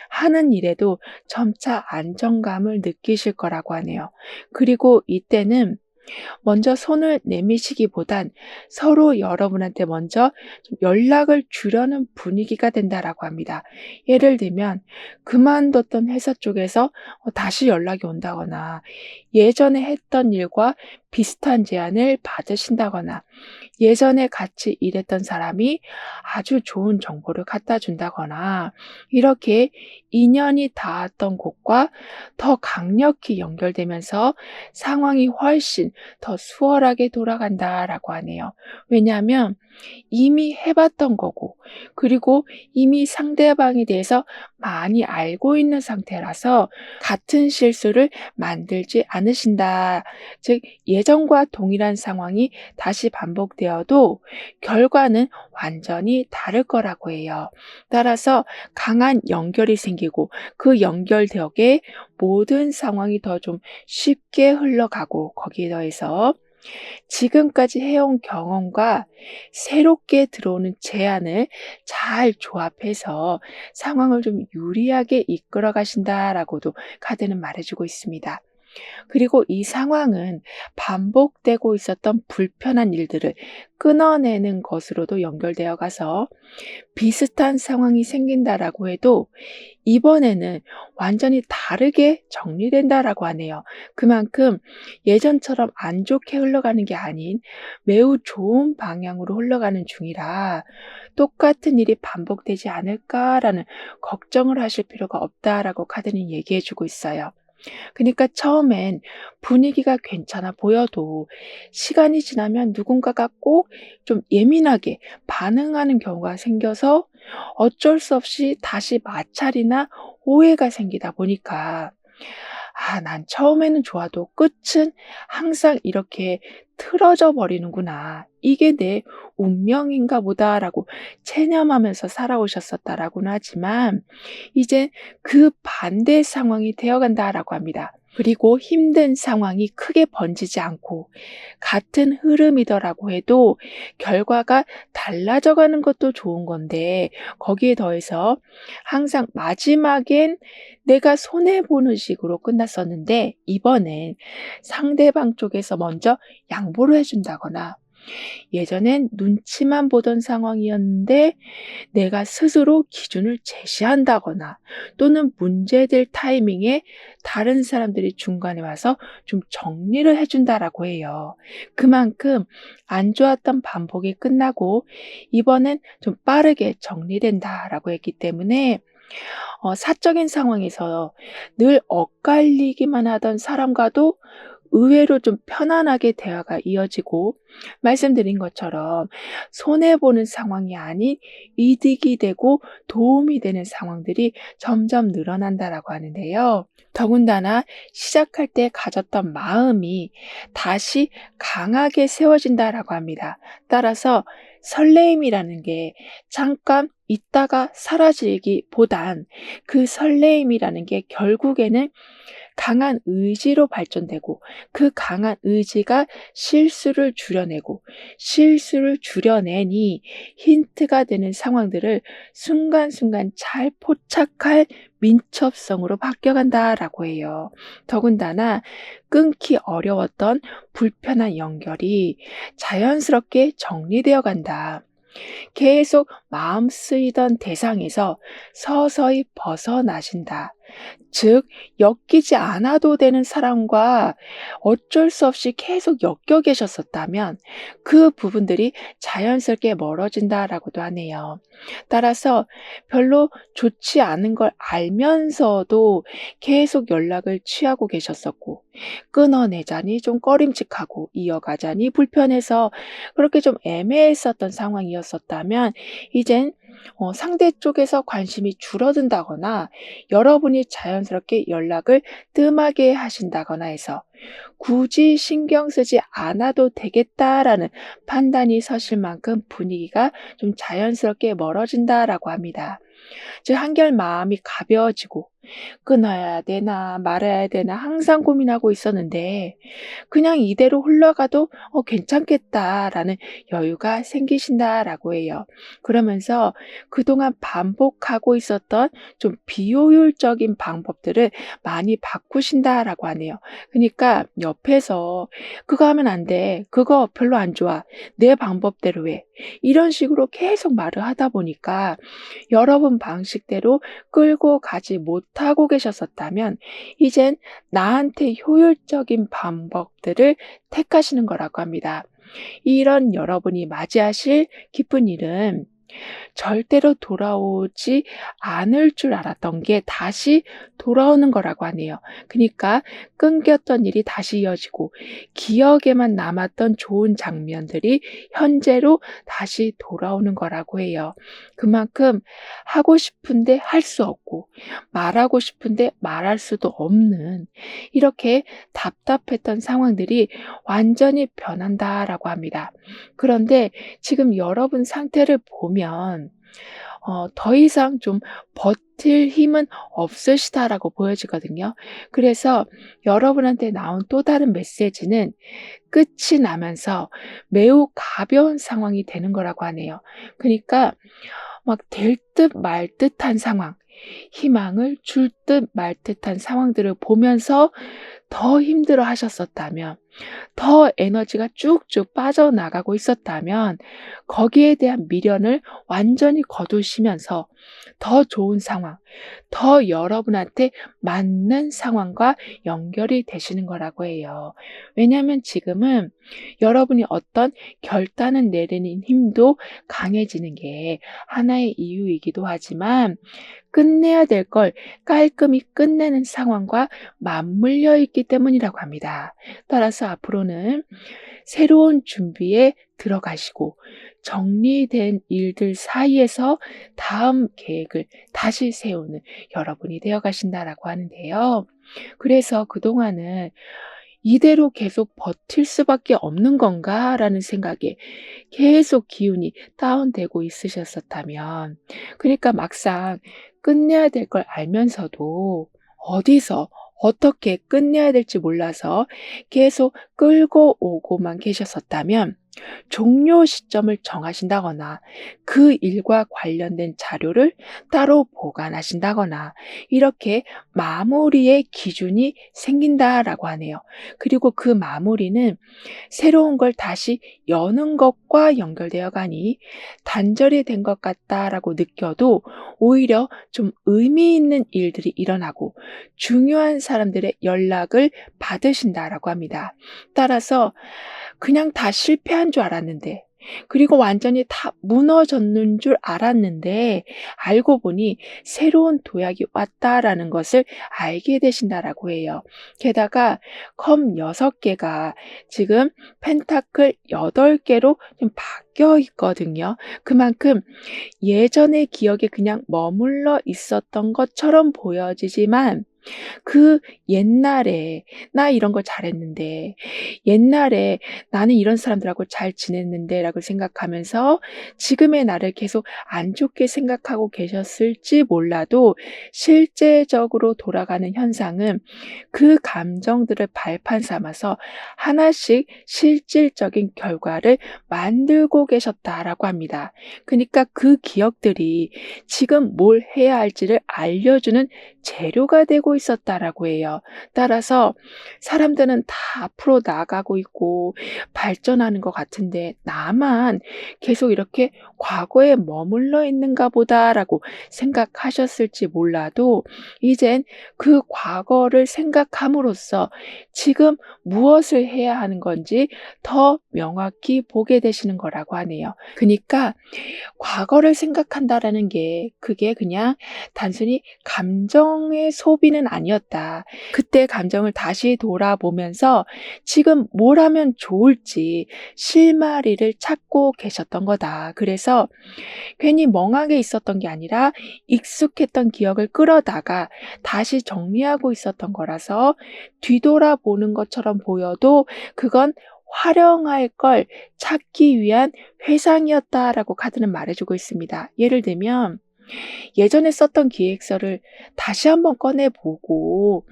하는 일에도 점차 안정감을 느끼실 거라고 하네요. 그리고 이때는 먼저 손을 내미시기보단 서로 여러분한테 먼저 좀 연락을 주려는 분위기가 된다라고 합니다. 예를 들면 그만뒀던 회사 쪽에서 다시 연락이 온다거나 예전에 했던 일과 비슷한 제안을 받으신다거나 예전에 같이 일했던 사람이 아주 좋은 정보를 갖다 준다거나 이렇게 인연이 닿았던 곳과 더 강력히 연결되면서 상황이 훨씬 더 수월하게 돌아간다라고 하네요. 왜냐하면 이미 해봤던 거고 그리고 이미 상대방에 대해서 많이 알고 있는 상태라서 같은 실수를 만들지 않으신다. 즉 예전과 동일한 상황이 다시 반복되어도 결과는 완전히 다를 거라고 해요. 따라서 강한 연결이 생기고 그 연결 덕에 모든 상황이 더 좀 쉽게 흘러가고 거기에 더해서 지금까지 해온 경험과 새롭게 들어오는 제안을 잘 조합해서 상황을 좀 유리하게 이끌어 가신다라고도 카드는 말해주고 있습니다. 그리고 이 상황은 반복되고 있었던 불편한 일들을 끊어내는 것으로도 연결되어 가서 비슷한 상황이 생긴다라고 해도 이번에는 완전히 다르게 정리된다라고 하네요. 그만큼 예전처럼 안 좋게 흘러가는 게 아닌 매우 좋은 방향으로 흘러가는 중이라 똑같은 일이 반복되지 않을까라는 걱정을 하실 필요가 없다라고 카드는 얘기해 주고 있어요. 그러니까 처음엔 분위기가 괜찮아 보여도 시간이 지나면 누군가가 꼭 좀 예민하게 반응하는 경우가 생겨서 어쩔 수 없이 다시 마찰이나 오해가 생기다 보니까 '아 난 처음에는 좋아도 끝은 항상 이렇게 틀어져 버리는구나. 이게 내 운명인가 보다.'라고 체념하면서 살아오셨었다라고는 하지만 이제 그 반대 상황이 되어 간다라고 합니다. 그리고 힘든 상황이 크게 번지지 않고 같은 흐름이더라고 해도 결과가 달라져 가는 것도 좋은 건데 거기에 더해서 항상 마지막엔 내가 손해 보는 식으로 끝났었는데 이번엔 상대방 쪽에서 먼저 양보를 해 준다거나 예전엔 눈치만 보던 상황이었는데 내가 스스로 기준을 제시한다거나 또는 문제될 타이밍에 다른 사람들이 중간에 와서 좀 정리를 해 준다라고 해요. 그만큼 안 좋았던 반복이 끝나고 이번엔 좀 빠르게 정리된다라고 했기 때문에 사적인 상황에서 늘 엇갈리기만 하던 사람과도 의외로 좀 편안하게 대화가 이어지고 말씀드린 것처럼 손해보는 상황이 아닌 이득이 되고 도움이 되는 상황들이 점점 늘어난다라고 하는데요. 더군다나 시작할 때 가졌던 마음이 다시 강하게 세워진다라고 합니다. 따라서 설레임이라는 게 잠깐 있다가 사라지기보단 그 설레임이라는 게 결국에는 강한 의지로 발전되고 그 강한 의지가 실수를 줄여내고 실수를 줄여내니 힌트가 되는 상황들을 순간순간 잘 포착할 민첩성으로 바뀌어간다라고 해요. 더군다나 끊기 어려웠던 불편한 연결이 자연스럽게 정리되어 간다. 계속 마음 쓰이던 대상에서 서서히 벗어나신다. 즉 엮이지 않아도 되는 사람과 어쩔 수 없이 계속 엮여 계셨었다면 그 부분들이 자연스럽게 멀어진다라고도 하네요. 따라서 별로 좋지 않은 걸 알면서도 계속 연락을 취하고 계셨었고, 끊어내자니 좀 꺼림칙하고 이어가자니 불편해서 그렇게 좀 애매했었던 상황이었었다면, 이젠 상대 쪽에서 관심이 줄어든다거나 여러분이 자연스럽게 연락을 뜸하게 하신다거나 해서 굳이 신경 쓰지 않아도 되겠다라는 판단이 서실 만큼 분위기가 좀 자연스럽게 멀어진다라고 합니다. 즉 한결 마음이 가벼워지고, 끊어야 되나 말아야 되나 항상 고민하고 있었는데 그냥 이대로 흘러가도 괜찮겠다라는 여유가 생기신다라고 해요. 그러면서 그동안 반복하고 있었던 좀 비효율적인 방법들을 많이 바꾸신다라고 하네요. 그러니까 옆에서 "그거 하면 안 돼. 그거 별로 안 좋아. 내 방법대로 해." 이런 식으로 계속 말을 하다 보니까 여러분 방식대로 끌고 가지 못하고 계셨었다면, 이젠 나한테 효율적인 방법들을 택하시는 거라고 합니다. 이런 여러분이 맞이하실 기쁜 일은 절대로 돌아오지 않을 줄 알았던 게 다시 돌아오는 거라고 하네요. 그러니까 끊겼던 일이 다시 이어지고, 기억에만 남았던 좋은 장면들이 현재로 다시 돌아오는 거라고 해요. 그만큼 하고 싶은데 할 수 없고, 말하고 싶은데 말할 수도 없는, 이렇게 답답했던 상황들이 완전히 변한다라고 합니다. 그런데 지금 여러분 상태를 보면 더 이상 좀 버틸 힘은 없으시다라고 보여지거든요. 그래서 여러분한테 나온 또 다른 메시지는 끝이 나면서 매우 가벼운 상황이 되는 거라고 하네요. 그러니까 막 될 듯 말 듯한 상황, 희망을 줄 듯 말 듯한 상황들을 보면서 더 힘들어 하셨었다면, 더 에너지가 쭉쭉 빠져나가고 있었다면, 거기에 대한 미련을 완전히 거두시면서 더 좋은 상황, 더 여러분한테 맞는 상황과 연결이 되시는 거라고 해요. 왜냐하면 지금은 여러분이 어떤 결단을 내리는 힘도 강해지는 게 하나의 이유이기도 하지만, 끝내야 될 걸 깔끔히 끝내는 상황과 맞물려 있기 때문이라고 합니다. 따라서 앞으로는 새로운 준비에 들어가시고, 정리된 일들 사이에서 다음 계획을 다시 세우는 여러분이 되어 가신다라고 하는데요. 그래서 그동안은 '이대로 계속 버틸 수밖에 없는 건가?'라는 생각에 계속 기운이 다운되고 있으셨었다면, 그러니까 막상 끝내야 될 걸 알면서도 어디서 어떻게 끝내야 될지 몰라서 계속 끌고 오고만 계셨었다면, 종료 시점을 정하신다거나 그 일과 관련된 자료를 따로 보관하신다거나, 이렇게 마무리의 기준이 생긴다라고 하네요. 그리고 그 마무리는 새로운 걸 다시 여는 것과 연결되어 가니 단절이 된 것 같다라고 느껴도 오히려 좀 의미 있는 일들이 일어나고 중요한 사람들의 연락을 받으신다라고 합니다. 따라서 그냥 다 실패한 줄 알았는데, 그리고 완전히 다 무너졌는 줄 알았는데 알고 보니 새로운 도약이 왔다라는 것을 알게 되신다라고 해요. 게다가 컵 6개가 지금 펜타클 8개로 좀 바뀌어 있거든요. 그만큼 예전의 기억에 그냥 머물러 있었던 것처럼 보여지지만, 그 옛날에 '나 이런 거 잘했는데. 옛날에 나는 이런 사람들하고 잘 지냈는데.'라고 생각하면서 지금의 나를 계속 안 좋게 생각하고 계셨을지 몰라도, 실제적으로 돌아가는 현상은 그 감정들을 발판 삼아서 하나씩 실질적인 결과를 만들고 계셨다라고 합니다. 그러니까 그 기억들이 지금 뭘 해야 할지를 알려주는 재료가 되고 하고 있었다라고 해요. 따라서 사람들은 다 앞으로 나아가고 있고 발전하는 것 같은데 나만 계속 이렇게 '과거에 머물러 있는가 보다.'라고 생각하셨을지 몰라도 이젠 그 과거를 생각함으로써 지금 무엇을 해야 하는 건지 더 명확히 보게 되시는 거라고 하네요. 그니까 과거를 생각한다라는 게 그게 그냥 단순히 감정의 소비는 아니었다. 그때 감정을 다시 돌아보면서 지금 뭘 하면 좋을지 실마리를 찾고 계셨던 거다. 그래서 괜히 멍하게 있었던 게 아니라 익숙했던 기억을 끌어다가 다시 정리하고 있었던 거라서 뒤돌아보는 것처럼 보여도 그건 활용할 걸 찾기 위한 회상이었다라고 카드는 말해주고 있습니다. 예를 들면 예전에 썼던 기획서를 다시 한번 꺼내보고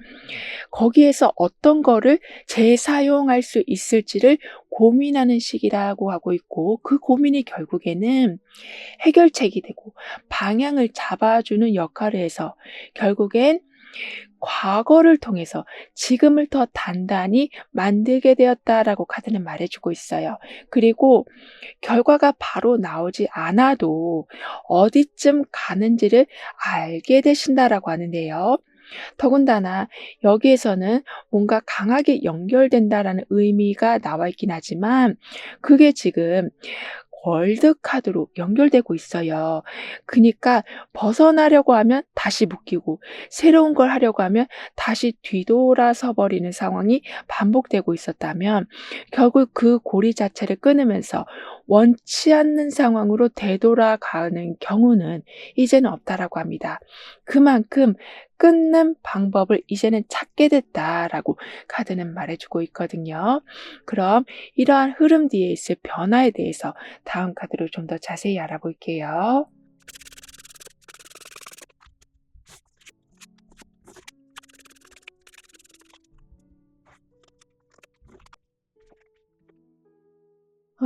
거기에서 어떤 거를 재사용할 수 있을지를 고민하는 시기라고 하고 있고 그 고민이 결국에는 해결책이 되고 방향을 잡아주는 역할을 해서 결국엔 과거를 통해서 지금을 더 단단히 만들게 되었다라고 카드는 말해주고 있어요. 그리고 결과가 바로 나오지 않아도 어디쯤 가는지를 알게 되신다라고 하는데요. 더군다나 여기에서는 뭔가 강하게 연결된다라는 의미가 나와 있긴 하지만 그게 지금 월드카드로 연결되고 있어요. 그니까 벗어나려고 하면 다시 묶이고 새로운 걸 하려고 하면 다시 뒤돌아서 버리는 상황이 반복되고 있었다면 결국 그 고리 자체를 끊으면서 원치 않는 상황으로 되돌아가는 경우는 이제는 없다라고 합니다. 그만큼 끊는 방법을 이제는 찾게 됐다라고 카드는 말해주고 있거든요. 그럼 이러한 흐름 뒤에 있을 변화에 대해서 다음 카드로 좀 더 자세히 알아볼게요.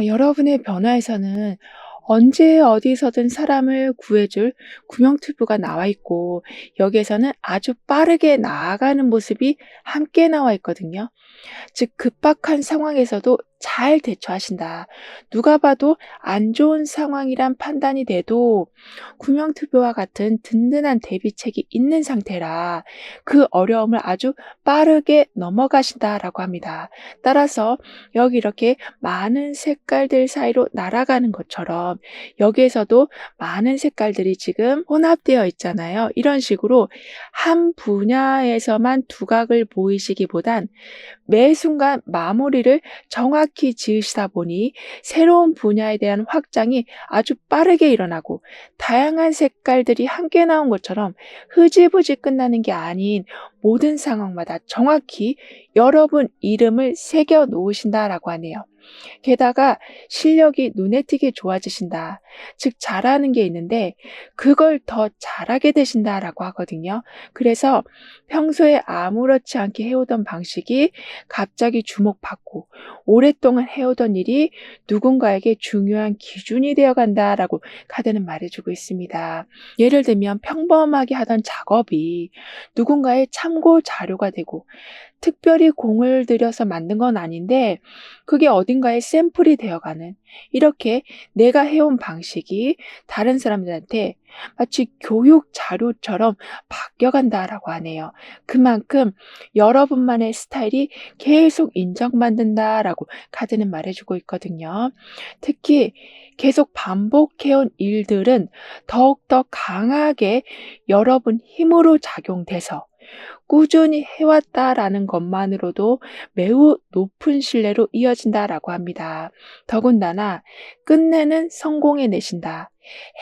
여러분의 변화에서는 언제 어디서든 사람을 구해줄 구명투부가 나와 있고 여기에서는 아주 빠르게 나아가는 모습이 함께 나와 있거든요. 즉 급박한 상황에서도 잘 대처하신다. 누가 봐도 안 좋은 상황이란 판단이 돼도 구명투표와 같은 든든한 대비책이 있는 상태라 그 어려움을 아주 빠르게 넘어가신다라고 합니다. 따라서 여기 이렇게 많은 색깔들 사이로 날아가는 것처럼 여기에서도 많은 색깔들이 지금 혼합되어 있잖아요. 이런 식으로 한 분야에서만 두각을 보이시기보단 매 순간 마무리를 정확히 지으시다 보니 새로운 분야에 대한 확장이 아주 빠르게 일어나고 다양한 색깔들이 함께 나온 것처럼 흐지부지 끝나는 게 아닌 모든 상황마다 정확히 여러분 이름을 새겨 놓으신다라고 하네요. 게다가 실력이 눈에 띄게 좋아지신다. 즉 잘하는 게 있는데 그걸 더 잘하게 되신다라고 하거든요. 그래서 평소에 아무렇지 않게 해오던 방식이 갑자기 주목받고 오랫동안 해오던 일이 누군가에게 중요한 기준이 되어간다라고 카드는 말해주고 있습니다. 예를 들면 평범하게 하던 작업이 누군가의 참고 자료가 되고 특별히 공을 들여서 만든 건 아닌데 그게 어딘가에 샘플이 되어가는 이렇게 내가 해온 방식이 다른 사람들한테 마치 교육 자료처럼 바뀌어간다라고 하네요. 그만큼 여러분만의 스타일이 계속 인정받는다라고 카드는 말해주고 있거든요. 특히 계속 반복해온 일들은 더욱더 강하게 여러분 힘으로 작용돼서 꾸준히 해왔다라는 것만으로도 매우 높은 신뢰로 이어진다라고 합니다. 더군다나 끝내는 성공해 내신다.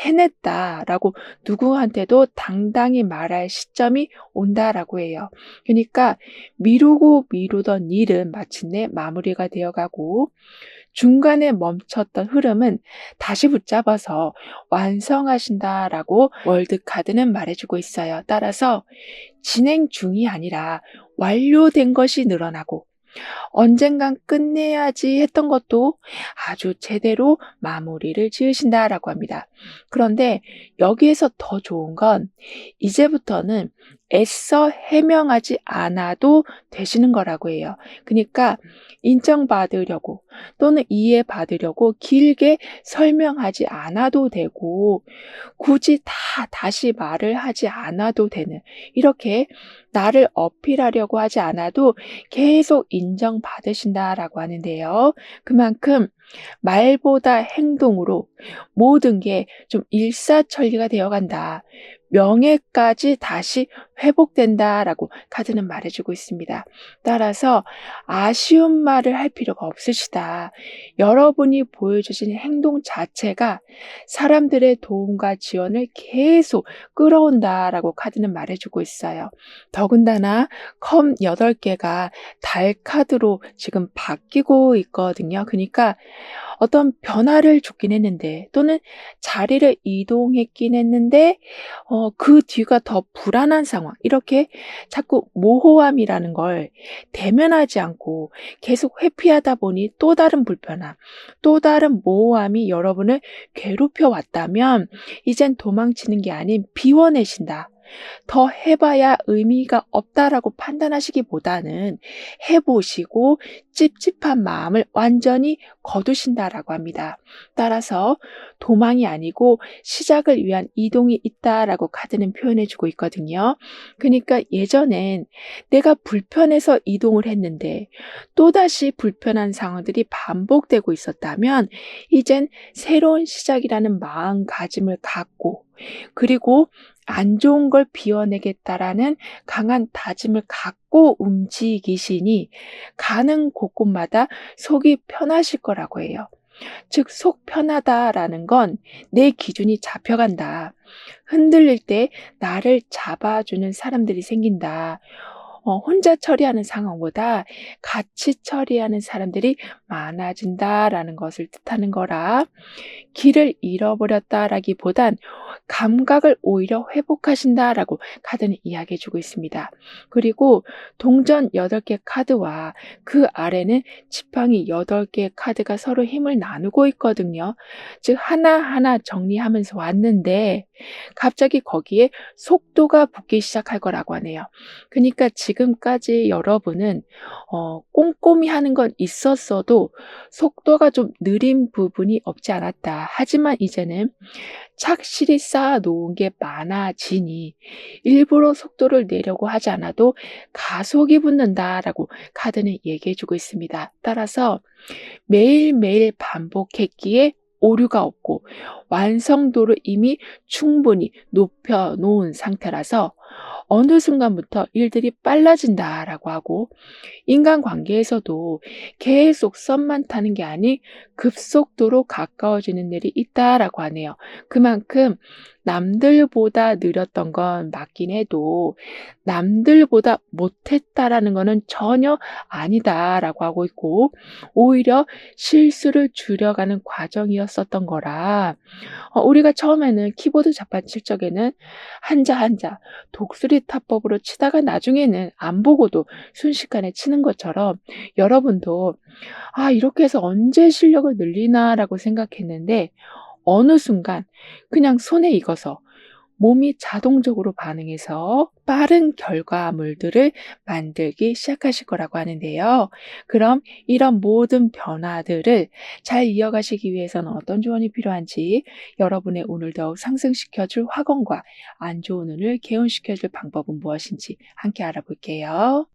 해냈다라고 누구한테도 당당히 말할 시점이 온다라고 해요. 그러니까 미루고 미루던 일은 마침내 마무리가 되어가고 중간에 멈췄던 흐름은 다시 붙잡아서 완성하신다라고 월드카드는 말해주고 있어요. 따라서 진행 중이 아니라 완료된 것이 늘어나고 언젠간 끝내야지 했던 것도 아주 제대로 마무리를 지으신다라고 합니다. 그런데 여기에서 더 좋은 건 이제부터는 애써 해명하지 않아도 되시는 거라고 해요. 그러니까 인정받으려고 또는 이해받으려고 길게 설명하지 않아도 되고 굳이 다시 말을 하지 않아도 되는, 이렇게 나를 어필하려고 하지 않아도 계속 인정받으신다라고 하는데요. 그만큼 말보다 행동으로 모든 게 좀 일사천리가 되어 간다. 명예까지 다시 회복된다라고 카드는 말해주고 있습니다. 따라서 아쉬운 말을 할 필요가 없으시다. 여러분이 보여주신 행동 자체가 사람들의 도움과 지원을 계속 끌어온다라고 카드는 말해주고 있어요. 더군다나 컴 8개가 달 카드로 지금 바뀌고 있거든요. 그러니까 어떤 변화를 줬긴 했는데 또는 자리를 이동했긴 했는데 그 뒤가 더 불안한 상황, 이렇게 자꾸 모호함이라는 걸 대면하지 않고 계속 회피하다 보니 또 다른 불편함, 또 다른 모호함이 여러분을 괴롭혀 왔다면 이젠 도망치는 게 아닌 비워내신다. 더 해봐야 의미가 없다라고 판단하시기보다는 해보시고 찝찝한 마음을 완전히 거두신다라고 합니다. 따라서 도망이 아니고 시작을 위한 이동이 있다라고 카드는 표현해주고 있거든요. 그러니까 예전엔 내가 불편해서 이동을 했는데 또다시 불편한 상황들이 반복되고 있었다면 이젠 새로운 시작이라는 마음가짐을 갖고, 그리고 안 좋은 걸 비워내겠다라는 강한 다짐을 갖고 움직이시니 가는 곳곳마다 속이 편하실 거라고 해요. 즉, 속 편하다라는 건 내 기준이 잡혀간다. 흔들릴 때 나를 잡아주는 사람들이 생긴다. 혼자 처리하는 상황보다 같이 처리하는 사람들이 많아진다라는 것을 뜻하는 거라, 길을 잃어버렸다라기보단 감각을 오히려 회복하신다라고 카드는 이야기해주고 있습니다. 그리고 동전 8개 카드와 그 아래는 지팡이 8개의 카드가 서로 힘을 나누고 있거든요. 즉 하나하나 정리하면서 왔는데 갑자기 거기에 속도가 붙기 시작할 거라고 하네요. 그러니까 지금까지 여러분은 꼼꼼히 하는 건 있었어도 속도가 좀 느린 부분이 없지 않았다. 하지만 이제는 착실히 쌓아놓은 게 많아지니 일부러 속도를 내려고 하지 않아도 가속이 붙는다라고 카드는 얘기해주고 있습니다. 따라서 매일매일 반복했기에 오류가 없고 완성도를 이미 충분히 높여놓은 상태라서 어느 순간부터 일들이 빨라진다라고 하고, 인간관계에서도 계속 썸만 타는 게 아닌 급속도로 가까워지는 일이 있다라고 하네요. 그만큼 남들보다 느렸던 건 맞긴 해도 남들보다 못했다라는 거는 전혀 아니다라고 하고 있고, 오히려 실수를 줄여가는 과정이었었던 거라, 우리가 처음에는 키보드 자판 칠 적에는 한자 한자 독수리 타법으로 치다가 나중에는 안 보고도 순식간에 치는 것처럼 여러분도 이렇게 해서 언제 실력을 늘리나라고 생각했는데 어느 순간 그냥 손에 익어서 몸이 자동적으로 반응해서 빠른 결과물들을 만들기 시작하실 거라고 하는데요. 그럼 이런 모든 변화들을 잘 이어가시기 위해서는 어떤 조언이 필요한지, 여러분의 운을 더욱 상승시켜줄 화건과 안 좋은 운을 개운시켜줄 방법은 무엇인지 함께 알아볼게요.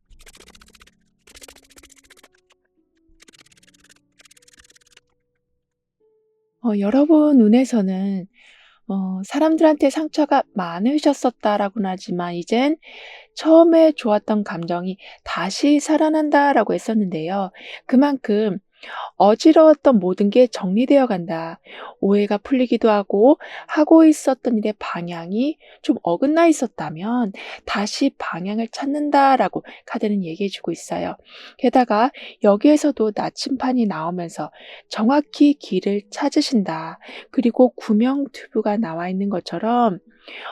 여러분 눈에서는 사람들한테 상처가 많으셨었다라고는 하지만 이젠 처음에 좋았던 감정이 다시 살아난다라고 했었는데요. 그만큼 어지러웠던 모든 게 정리되어 간다. 오해가 풀리기도 하고 있었던 일의 방향이 좀 어긋나 있었다면 다시 방향을 찾는다라고 카드는 얘기해 주고 있어요. 게다가 여기에서도 나침판이 나오면서 정확히 길을 찾으신다. 그리고 구명튜브가 나와 있는 것처럼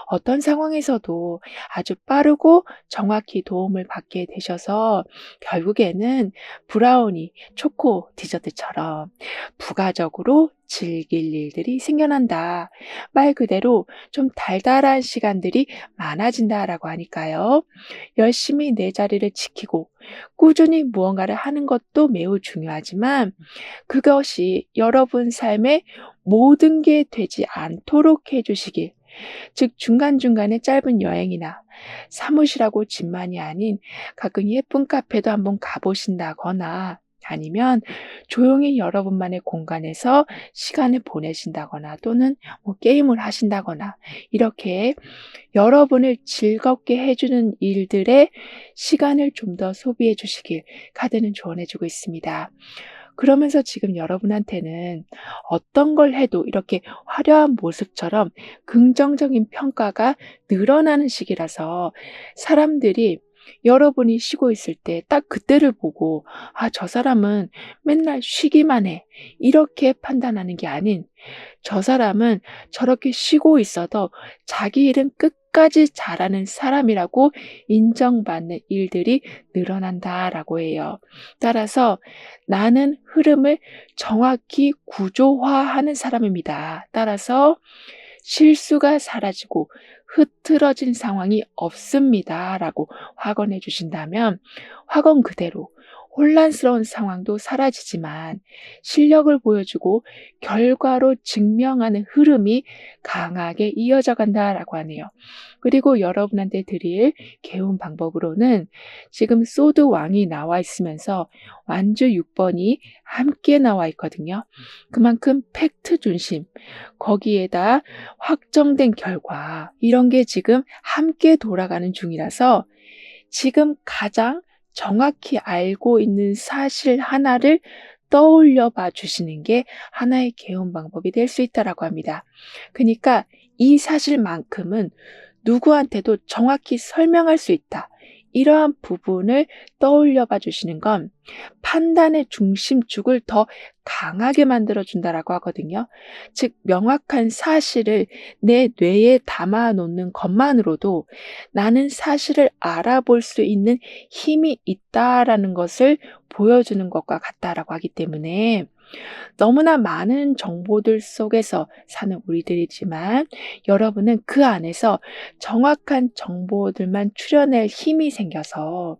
어떤 상황에서도 아주 빠르고 정확히 도움을 받게 되셔서 결국에는 브라우니, 초코 디저트처럼 부가적으로 즐길 일들이 생겨난다. 말 그대로 좀 달달한 시간들이 많아진다라고 하니까요. 열심히 내 자리를 지키고 꾸준히 무언가를 하는 것도 매우 중요하지만 그것이 여러분 삶의 모든 게 되지 않도록 해주시길. 즉 중간중간에 짧은 여행이나 사무실하고 집만이 아닌 가끔 예쁜 카페도 한번 가보신다거나 아니면 조용히 여러분만의 공간에서 시간을 보내신다거나 또는 뭐 게임을 하신다거나 이렇게 여러분을 즐겁게 해주는 일들에 시간을 좀 더 소비해 주시길 카드는 조언해 주고 있습니다. 그러면서 지금 여러분한테는 어떤 걸 해도 이렇게 화려한 모습처럼 긍정적인 평가가 늘어나는 시기라서 사람들이 여러분이 쉬고 있을 때 딱 그때를 보고 '아 저 사람은 맨날 쉬기만 해.' 이렇게 판단하는 게 아닌 '저 사람은 저렇게 쉬고 있어도 자기 일은 끝까지 잘하는 사람이라고 인정받는 일들이 늘어난다.'라고 해요. 따라서 '나는 흐름을 정확히 구조화하는 사람입니다. 따라서 실수가 사라지고 흐트러진 상황이 없습니다.'라고 확언해 주신다면 확언 그대로 혼란스러운 상황도 사라지지만 실력을 보여주고 결과로 증명하는 흐름이 강하게 이어져 간다라고 하네요. 그리고 여러분한테 드릴 개운 방법으로는 지금 소드 왕이 나와 있으면서 완주 6번이 함께 나와 있거든요. 그만큼 팩트 중심, 거기에다 확정된 결과 이런 게 지금 함께 돌아가는 중이라서 지금 가장 정확히 알고 있는 사실 하나를 떠올려 봐 주시는 게 하나의 개운 방법이 될 수 있다라고 합니다. 그러니까 이 사실만큼은 누구한테도 정확히 설명할 수 있다. 이러한 부분을 떠올려 봐 주시는 건 판단의 중심축을 더 강하게 만들어 준다라고 하거든요. 즉 명확한 사실을 내 뇌에 담아 놓는 것만으로도 나는 사실을 알아볼 수 있는 힘이 있다라는 것을 보여주는 것과 같다라고 하기 때문에 너무나 많은 정보들 속에서 사는 우리들이지만 여러분은 그 안에서 정확한 정보들만 추려낼 힘이 생겨서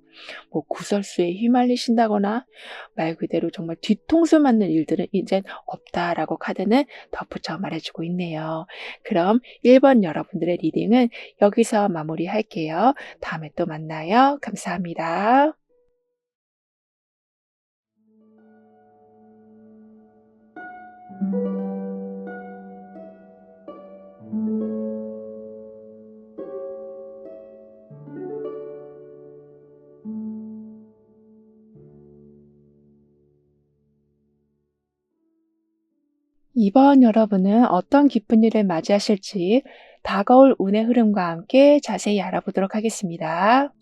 뭐 구설수에 휘말리신다거나 말 그대로 정말 뒤통수 맞는 일들은 이젠 없다라고 카드는 덧붙여 말해주고 있네요. 그럼 1번 여러분들의 리딩은 여기서 마무리할게요. 다음에 또 만나요. 감사합니다. 2번 여러분은 어떤 기쁜 일을 맞이하실지 다가올 운의 흐름과 함께 자세히 알아보도록 하겠습니다.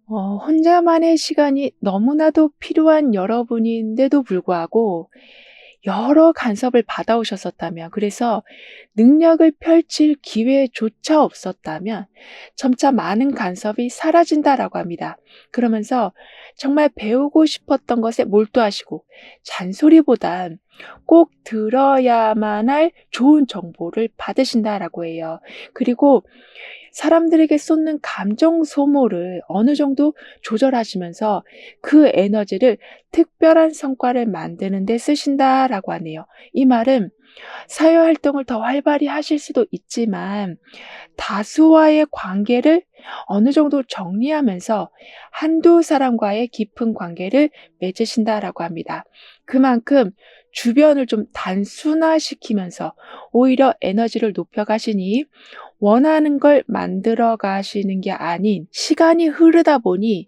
혼자만의 시간이 너무나도 필요한 여러분인데도 불구하고 여러 간섭을 받아오셨었다면, 그래서 능력을 펼칠 기회조차 없었다면 점차 많은 간섭이 사라진다라고 합니다. 그러면서 정말 배우고 싶었던 것에 몰두하시고 잔소리보단 꼭 들어야만 할 좋은 정보를 받으신다라고 해요. 그리고 사람들에게 쏟는 감정 소모를 어느 정도 조절하시면서 그 에너지를 특별한 성과를 만드는 데 쓰신다라고 하네요. 이 말은 사회 활동을 더 활발히 하실 수도 있지만 다수와의 관계를 어느 정도 정리하면서 한두 사람과의 깊은 관계를 맺으신다라고 합니다. 그만큼 주변을 좀 단순화시키면서 오히려 에너지를 높여가시니 원하는 걸 만들어 가시는 게 아닌 시간이 흐르다 보니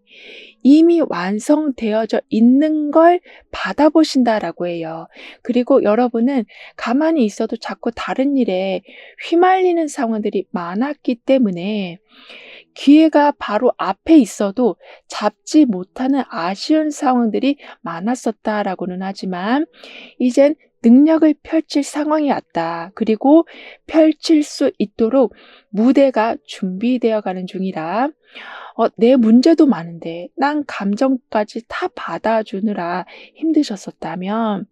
이미 완성되어져 있는 걸 받아보신다라고 해요. 그리고 여러분은 가만히 있어도 자꾸 다른 일에 휘말리는 상황들이 많았기 때문에 기회가 바로 앞에 있어도 잡지 못하는 아쉬운 상황들이 많았었다라고는 하지만 이젠 능력을 펼칠 상황이 왔다. 그리고 펼칠 수 있도록 무대가 준비되어 가는 중이라 내 문제도 많은데 난 감정까지 다 받아주느라 힘드셨었다면,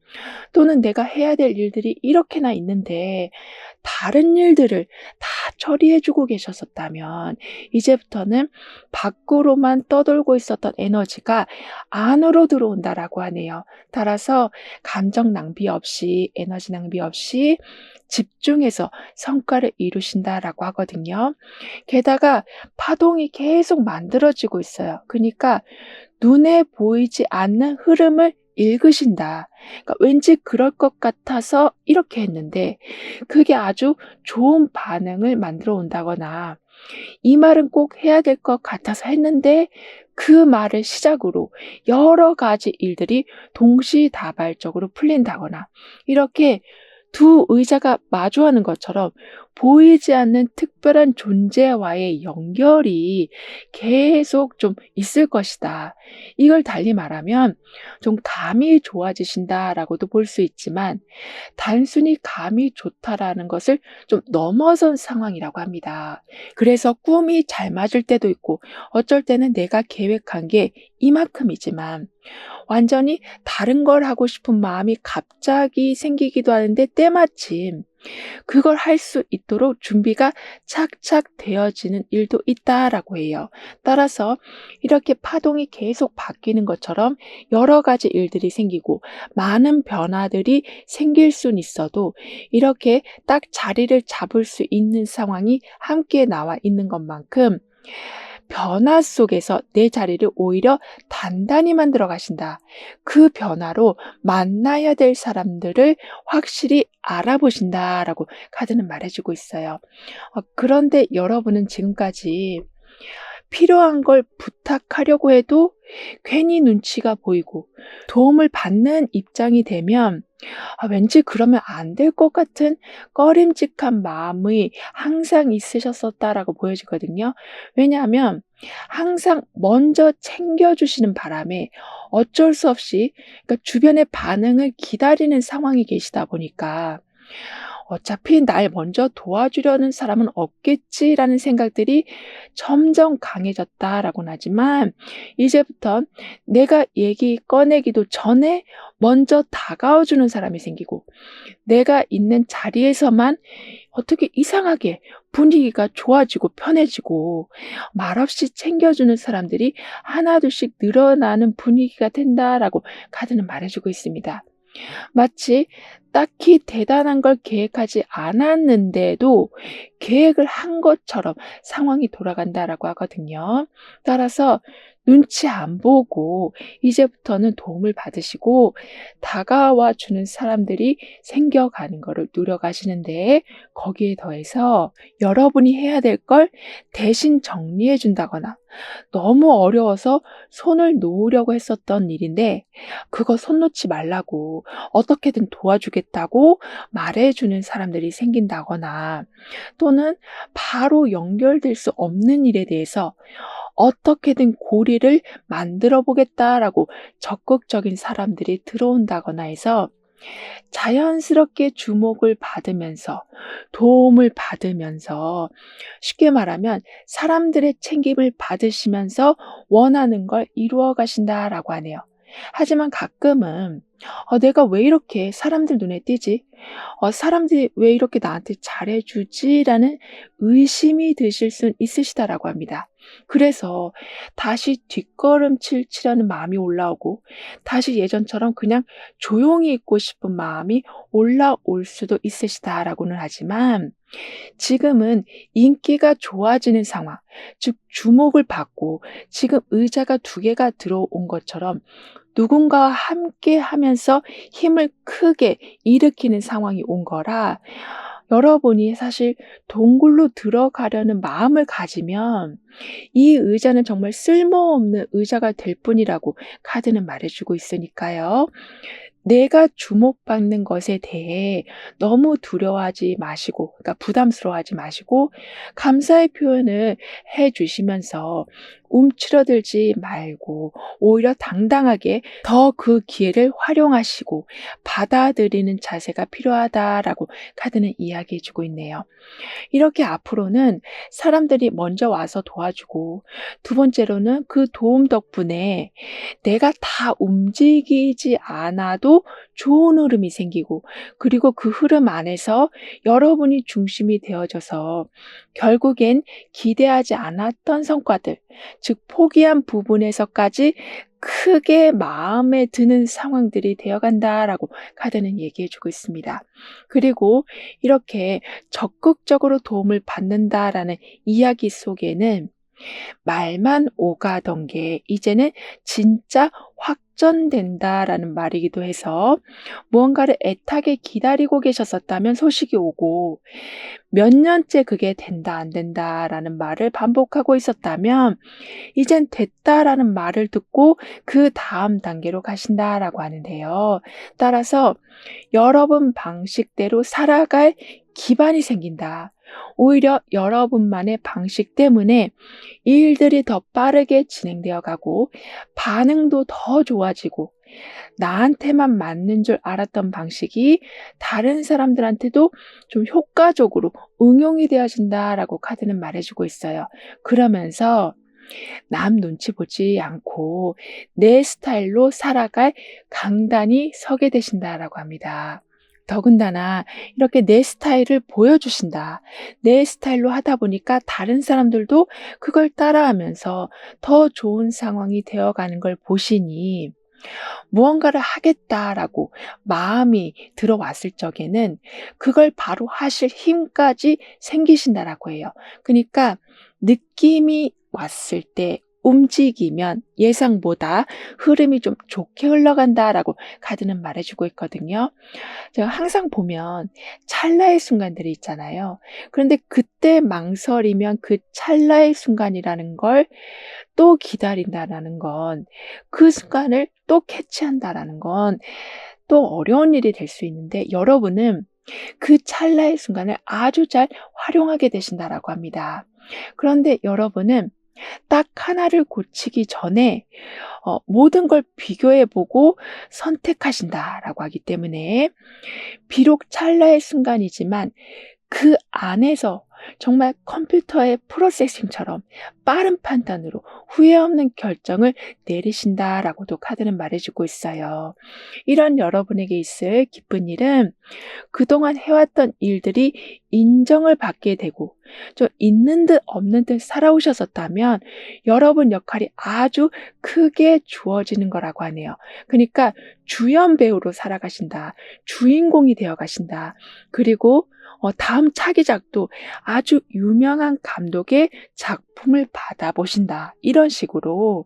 또는 내가 해야 될 일들이 이렇게나 있는데 다른 일들을 다 처리해 주고 계셨었다면, 이제부터는 밖으로만 떠돌고 있었던 에너지가 안으로 들어온다라고 하네요. 따라서 감정 낭비 없이, 에너지 낭비 없이 집중해서 성과를 이루신다라고 하거든요. 게다가 파동이 계속 만들어지고 있어요. 그러니까 눈에 보이지 않는 흐름을 읽으신다. 그러니까 왠지 그럴 것 같아서 이렇게 했는데 그게 아주 좋은 반응을 만들어 온다거나, 이 말은 꼭 해야 될 것 같아서 했는데 그 말을 시작으로 여러 가지 일들이 동시다발적으로 풀린다거나, 이렇게 두 의자가 마주하는 것처럼 보이지 않는 특별한 존재와의 연결이 계속 좀 있을 것이다. 이걸 달리 말하면 좀 감이 좋아지신다라고도 볼 수 있지만, 단순히 감이 좋다라는 것을 좀 넘어선 상황이라고 합니다. 그래서 꿈이 잘 맞을 때도 있고, 어쩔 때는 내가 계획한 게 이만큼이지만 완전히 다른 걸 하고 싶은 마음이 갑자기 생기기도 하는데, 때마침 그걸 할 수 있도록 준비가 착착 되어지는 일도 있다라고 해요. 따라서 이렇게 파동이 계속 바뀌는 것처럼 여러 가지 일들이 생기고 많은 변화들이 생길 수는 있어도, 이렇게 딱 자리를 잡을 수 있는 상황이 함께 나와 있는 것만큼 변화 속에서 내 자리를 오히려 단단히 만들어 가신다. 그 변화로 만나야 될 사람들을 확실히 알아보신다라고 카드는 말해주고 있어요. 그런데 여러분은 지금까지 필요한 걸 부탁하려고 해도 괜히 눈치가 보이고, 도움을 받는 입장이 되면 왠지 그러면 안 될 것 같은 꺼림직한 마음이 항상 있으셨었다라고 보여지거든요. 왜냐하면 항상 먼저 챙겨주시는 바람에 어쩔 수 없이, 그러니까 주변의 반응을 기다리는 상황이 계시다 보니까, 어차피 날 먼저 도와주려는 사람은 없겠지라는 생각들이 점점 강해졌다라고는 하지만, 이제부턴 내가 얘기 꺼내기도 전에 먼저 다가와 주는 사람이 생기고, 내가 있는 자리에서만 어떻게 이상하게 분위기가 좋아지고 편해지고, 말없이 챙겨주는 사람들이 하나둘씩 늘어나는 분위기가 된다라고 카드는 말해주고 있습니다. 마치 딱히 대단한 걸 계획하지 않았는데도 계획을 한 것처럼 상황이 돌아간다라고 하거든요. 따라서 눈치 안 보고 이제부터는 도움을 받으시고 다가와 주는 사람들이 생겨가는 거를 누려가시는데, 거기에 더해서 여러분이 해야 될 걸 대신 정리해 준다거나, 너무 어려워서 손을 놓으려고 했었던 일인데 그거 손 놓지 말라고 어떻게든 도와주겠다고 말해주는 사람들이 생긴다거나, 또는 바로 연결될 수 없는 일에 대해서 어떻게든 고리를 만들어 보겠다라고 적극적인 사람들이 들어온다거나 해서, 자연스럽게 주목을 받으면서 도움을 받으면서, 쉽게 말하면 사람들의 챙김을 받으시면서 원하는 걸 이루어 가신다라고 하네요. 하지만 가끔은 내가 왜 이렇게 사람들 눈에 띄지? 사람들이 왜 이렇게 나한테 잘해주지?라는 의심이 드실 수 있으시다라고 합니다. 그래서 다시 뒷걸음질 치려는 마음이 올라오고, 다시 예전처럼 그냥 조용히 있고 싶은 마음이 올라올 수도 있으시다라고는 하지만, 지금은 인기가 좋아지는 상황, 즉 주목을 받고 지금 의자가 두 개가 들어온 것처럼 누군가와 함께 하면서 힘을 크게 일으키는 상황이 온 거라, 여러분이 사실 동굴로 들어가려는 마음을 가지면 이 의자는 정말 쓸모없는 의자가 될 뿐이라고 카드는 말해주고 있으니까요. 내가 주목받는 것에 대해 너무 두려워하지 마시고, 그러니까 부담스러워하지 마시고 감사의 표현을 해 주시면서 움츠러들지 말고 오히려 당당하게 더 그 기회를 활용하시고 받아들이는 자세가 필요하다라고 카드는 이야기해 주고 있네요. 이렇게 앞으로는 사람들이 먼저 와서 도와주고 두 번째로는 그 도움 덕분에 내가 다 움직이지 않아도 좋은 흐름이 생기고 그리고 그 흐름 안에서 여러분이 중심이 되어져서 결국엔 기대하지 않았던 성과들, 즉 포기한 부분에서까지 크게 마음에 드는 상황들이 되어간다라고 카드는 얘기해 주고 있습니다. 그리고 이렇게 적극적으로 도움을 받는다라는 이야기 속에는 말만 오가던 게 이제는 진짜 확전된다라는 말이기도 해서 무언가를 애타게 기다리고 계셨었다면 소식이 오고 몇 년째 그게 된다 안 된다라는 말을 반복하고 있었다면 이젠 됐다라는 말을 듣고 그 다음 단계로 가신다라고 하는데요. 따라서 여러분 방식대로 살아갈 기반이 생긴다. 오히려 여러분만의 방식 때문에 일들이 더 빠르게 진행되어 가고 반응도 더 좋아지고 나한테만 맞는 줄 알았던 방식이 다른 사람들한테도 좀 효과적으로 응용이 되어진다라고 카드는 말해주고 있어요. 그러면서 남 눈치 보지 않고 내 스타일로 살아갈 강단이 서게 되신다라고 합니다. 더군다나 이렇게 내 스타일을 보여주신다. 내 스타일로 하다 보니까 다른 사람들도 그걸 따라하면서 더 좋은 상황이 되어가는 걸 보시니 무언가를 하겠다라고 마음이 들어왔을 적에는 그걸 바로 하실 힘까지 생기신다라고 해요. 그러니까 느낌이 왔을 때 움직이면 예상보다 흐름이 좀 좋게 흘러간다라고 카드는 말해주고 있거든요. 제가 항상 보면 찰나의 순간들이 있잖아요. 그런데 그때 망설이면 그 찰나의 순간이라는 걸 또 기다린다라는 건 그 순간을 또 캐치한다라는 건 또 어려운 일이 될 수 있는데 여러분은 그 찰나의 순간을 아주 잘 활용하게 되신다라고 합니다. 그런데 여러분은 딱 하나를 고치기 전에 모든 걸 비교해 보고 선택하신다라고 하기 때문에 비록 찰나의 순간이지만 그 안에서 정말 컴퓨터의 프로세싱처럼 빠른 판단으로 후회 없는 결정을 내리신다라고도 카드는 말해주고 있어요. 이런 여러분에게 있을 기쁜 일은 그동안 해왔던 일들이 인정을 받게 되고 좀 있는 듯 없는 듯 살아오셨었다면 여러분 역할이 아주 크게 주어지는 거라고 하네요. 그러니까 주연 배우로 살아가신다. 주인공이 되어 가신다. 그리고 다음 차기작도 아주 유명한 감독의 작품을 받아보신다. 이런 식으로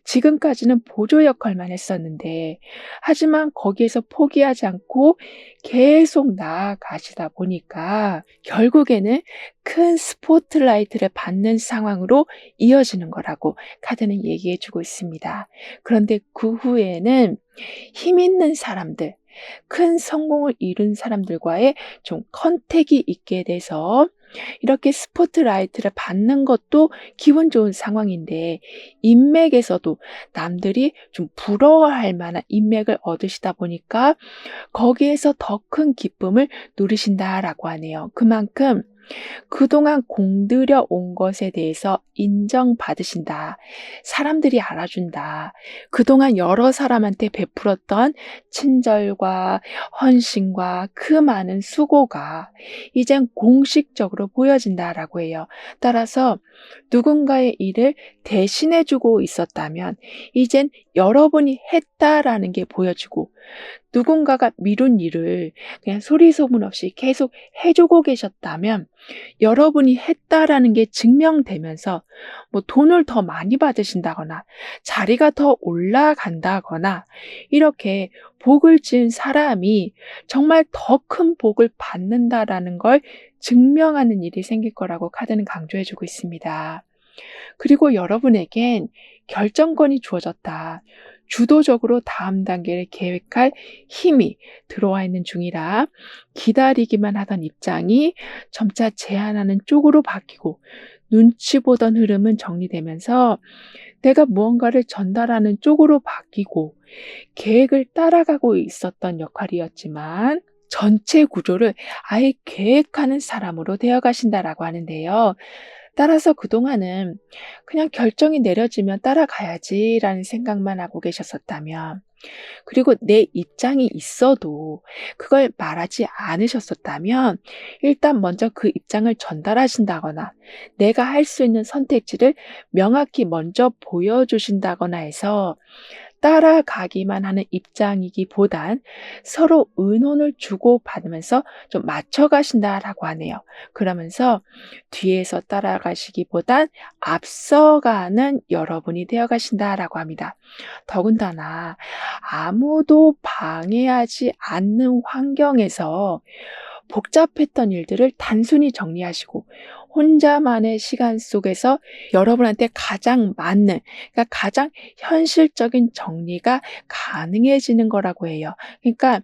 지금까지는 보조 역할만 했었는데 하지만 거기에서 포기하지 않고 계속 나아가시다 보니까 결국에는 큰 스포트라이트를 받는 상황으로 이어지는 거라고 카드는 얘기해 주고 있습니다. 그런데 그 후에는 힘 있는 사람들, 큰 성공을 이룬 사람들과의 좀 컨택이 있게 돼서 이렇게 스포트라이트를 받는 것도 기분 좋은 상황인데 인맥에서도 남들이 좀 부러워할 만한 인맥을 얻으시다 보니까 거기에서 더 큰 기쁨을 누리신다라고 하네요. 그만큼 그동안 공들여 온 것에 대해서 인정받으신다. 사람들이 알아준다. 그동안 여러 사람한테 베풀었던 친절과 헌신과 그 많은 수고가 이젠 공식적으로 보여진다라고 해요. 따라서 누군가의 일을 대신해주고 있었다면 이젠 여러분이 했다라는 게 보여지고 누군가가 미룬 일을 그냥 소리 소문 없이 계속 해주고 계셨다면 여러분이 했다라는 게 증명되면서 뭐 돈을 더 많이 받으신다거나 자리가 더 올라간다거나 이렇게 복을 지은 사람이 정말 더 큰 복을 받는다라는 걸 증명하는 일이 생길 거라고 카드는 강조해주고 있습니다. 그리고 여러분에겐 결정권이 주어졌다. 주도적으로 다음 단계를 계획할 힘이 들어와 있는 중이라 기다리기만 하던 입장이 점차 제안하는 쪽으로 바뀌고 눈치 보던 흐름은 정리되면서 내가 무언가를 전달하는 쪽으로 바뀌고 계획을 따라가고 있었던 역할이었지만 전체 구조를 아예 계획하는 사람으로 되어 가신다라고 하는데요. 따라서 그동안은 그냥 결정이 내려지면 따라가야지라는 생각만 하고 계셨었다면, 그리고 내 입장이 있어도 그걸 말하지 않으셨었다면 일단 먼저 그 입장을 전달하신다거나 내가 할 수 있는 선택지를 명확히 먼저 보여주신다거나 해서 따라가기만 하는 입장이기보단 서로 의논을 주고받으면서 좀 맞춰가신다라고 하네요. 그러면서 뒤에서 따라가시기보단 앞서가는 여러분이 되어 가신다라고 합니다. 더군다나 아무도 방해하지 않는 환경에서 복잡했던 일들을 단순히 정리하시고 혼자만의 시간 속에서 여러분한테 가장 맞는, 그러니까 가장 현실적인 정리가 가능해지는 거라고 해요. 그러니까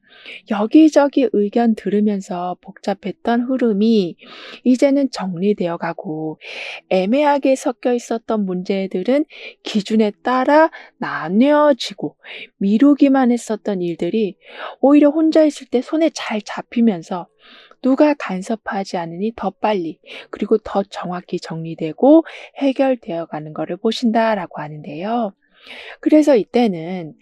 여기저기 의견 들으면서 복잡했던 흐름이 이제는 정리되어 가고, 애매하게 섞여 있었던 문제들은 기준에 따라 나뉘어지고, 미루기만 했었던 일들이 오히려 혼자 있을 때 손에 잘 잡히면서 누가 간섭하지 않으니 더 빨리 그리고 더 정확히 정리되고 해결되어 가는 것을 보신다라고 하는데요. 그래서 이때는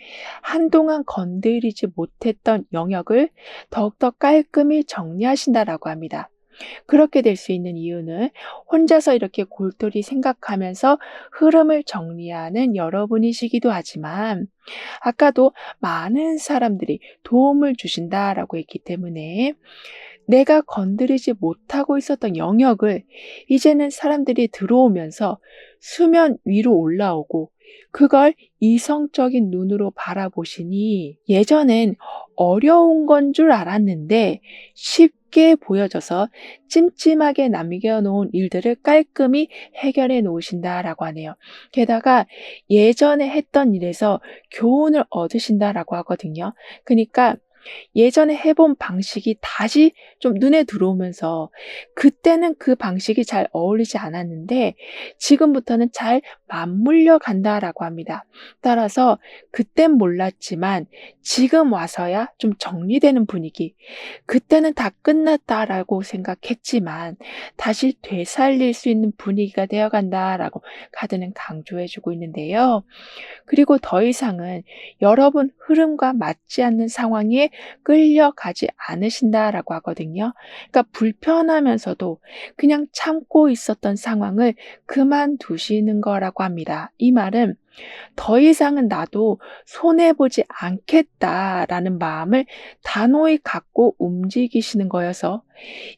한동안 건드리지 못했던 영역을 더욱더 깔끔히 정리하신다라고 합니다. 그렇게 될 수 있는 이유는 혼자서 이렇게 골똘히 생각하면서 흐름을 정리하는 여러분이시기도 하지만, 아까도 많은 사람들이 도움을 주신다라고 했기 때문에 내가 건드리지 못하고 있었던 영역을 이제는 사람들이 들어오면서 수면 위로 올라오고 그걸 이성적인 눈으로 바라보시니 예전엔 어려운 건 줄 알았는데 쉽게 보여져서 찜찜하게 남겨놓은 일들을 깔끔히 해결해 놓으신다라고 하네요. 게다가 예전에 했던 일에서 교훈을 얻으신다라고 하거든요. 그러니까 예전에 해본 방식이 다시 좀 눈에 들어오면서 그때는 그 방식이 잘 어울리지 않았는데 지금부터는 잘 맞물려 간다라고 합니다. 따라서 그땐 몰랐지만 지금 와서야 좀 정리되는 분위기, 그때는 다 끝났다라고 생각했지만 다시 되살릴 수 있는 분위기가 되어 간다라고 카드는 강조해 주고 있는데요. 그리고 더 이상은 여러분 흐름과 맞지 않는 상황에 끌려가지 않으신다라고 하거든요. 그러니까 불편하면서도 그냥 참고 있었던 상황을 그만두시는 거라고 합니다. 이 말은 더 이상은 나도 손해보지 않겠다라는 마음을 단호히 갖고 움직이시는 거여서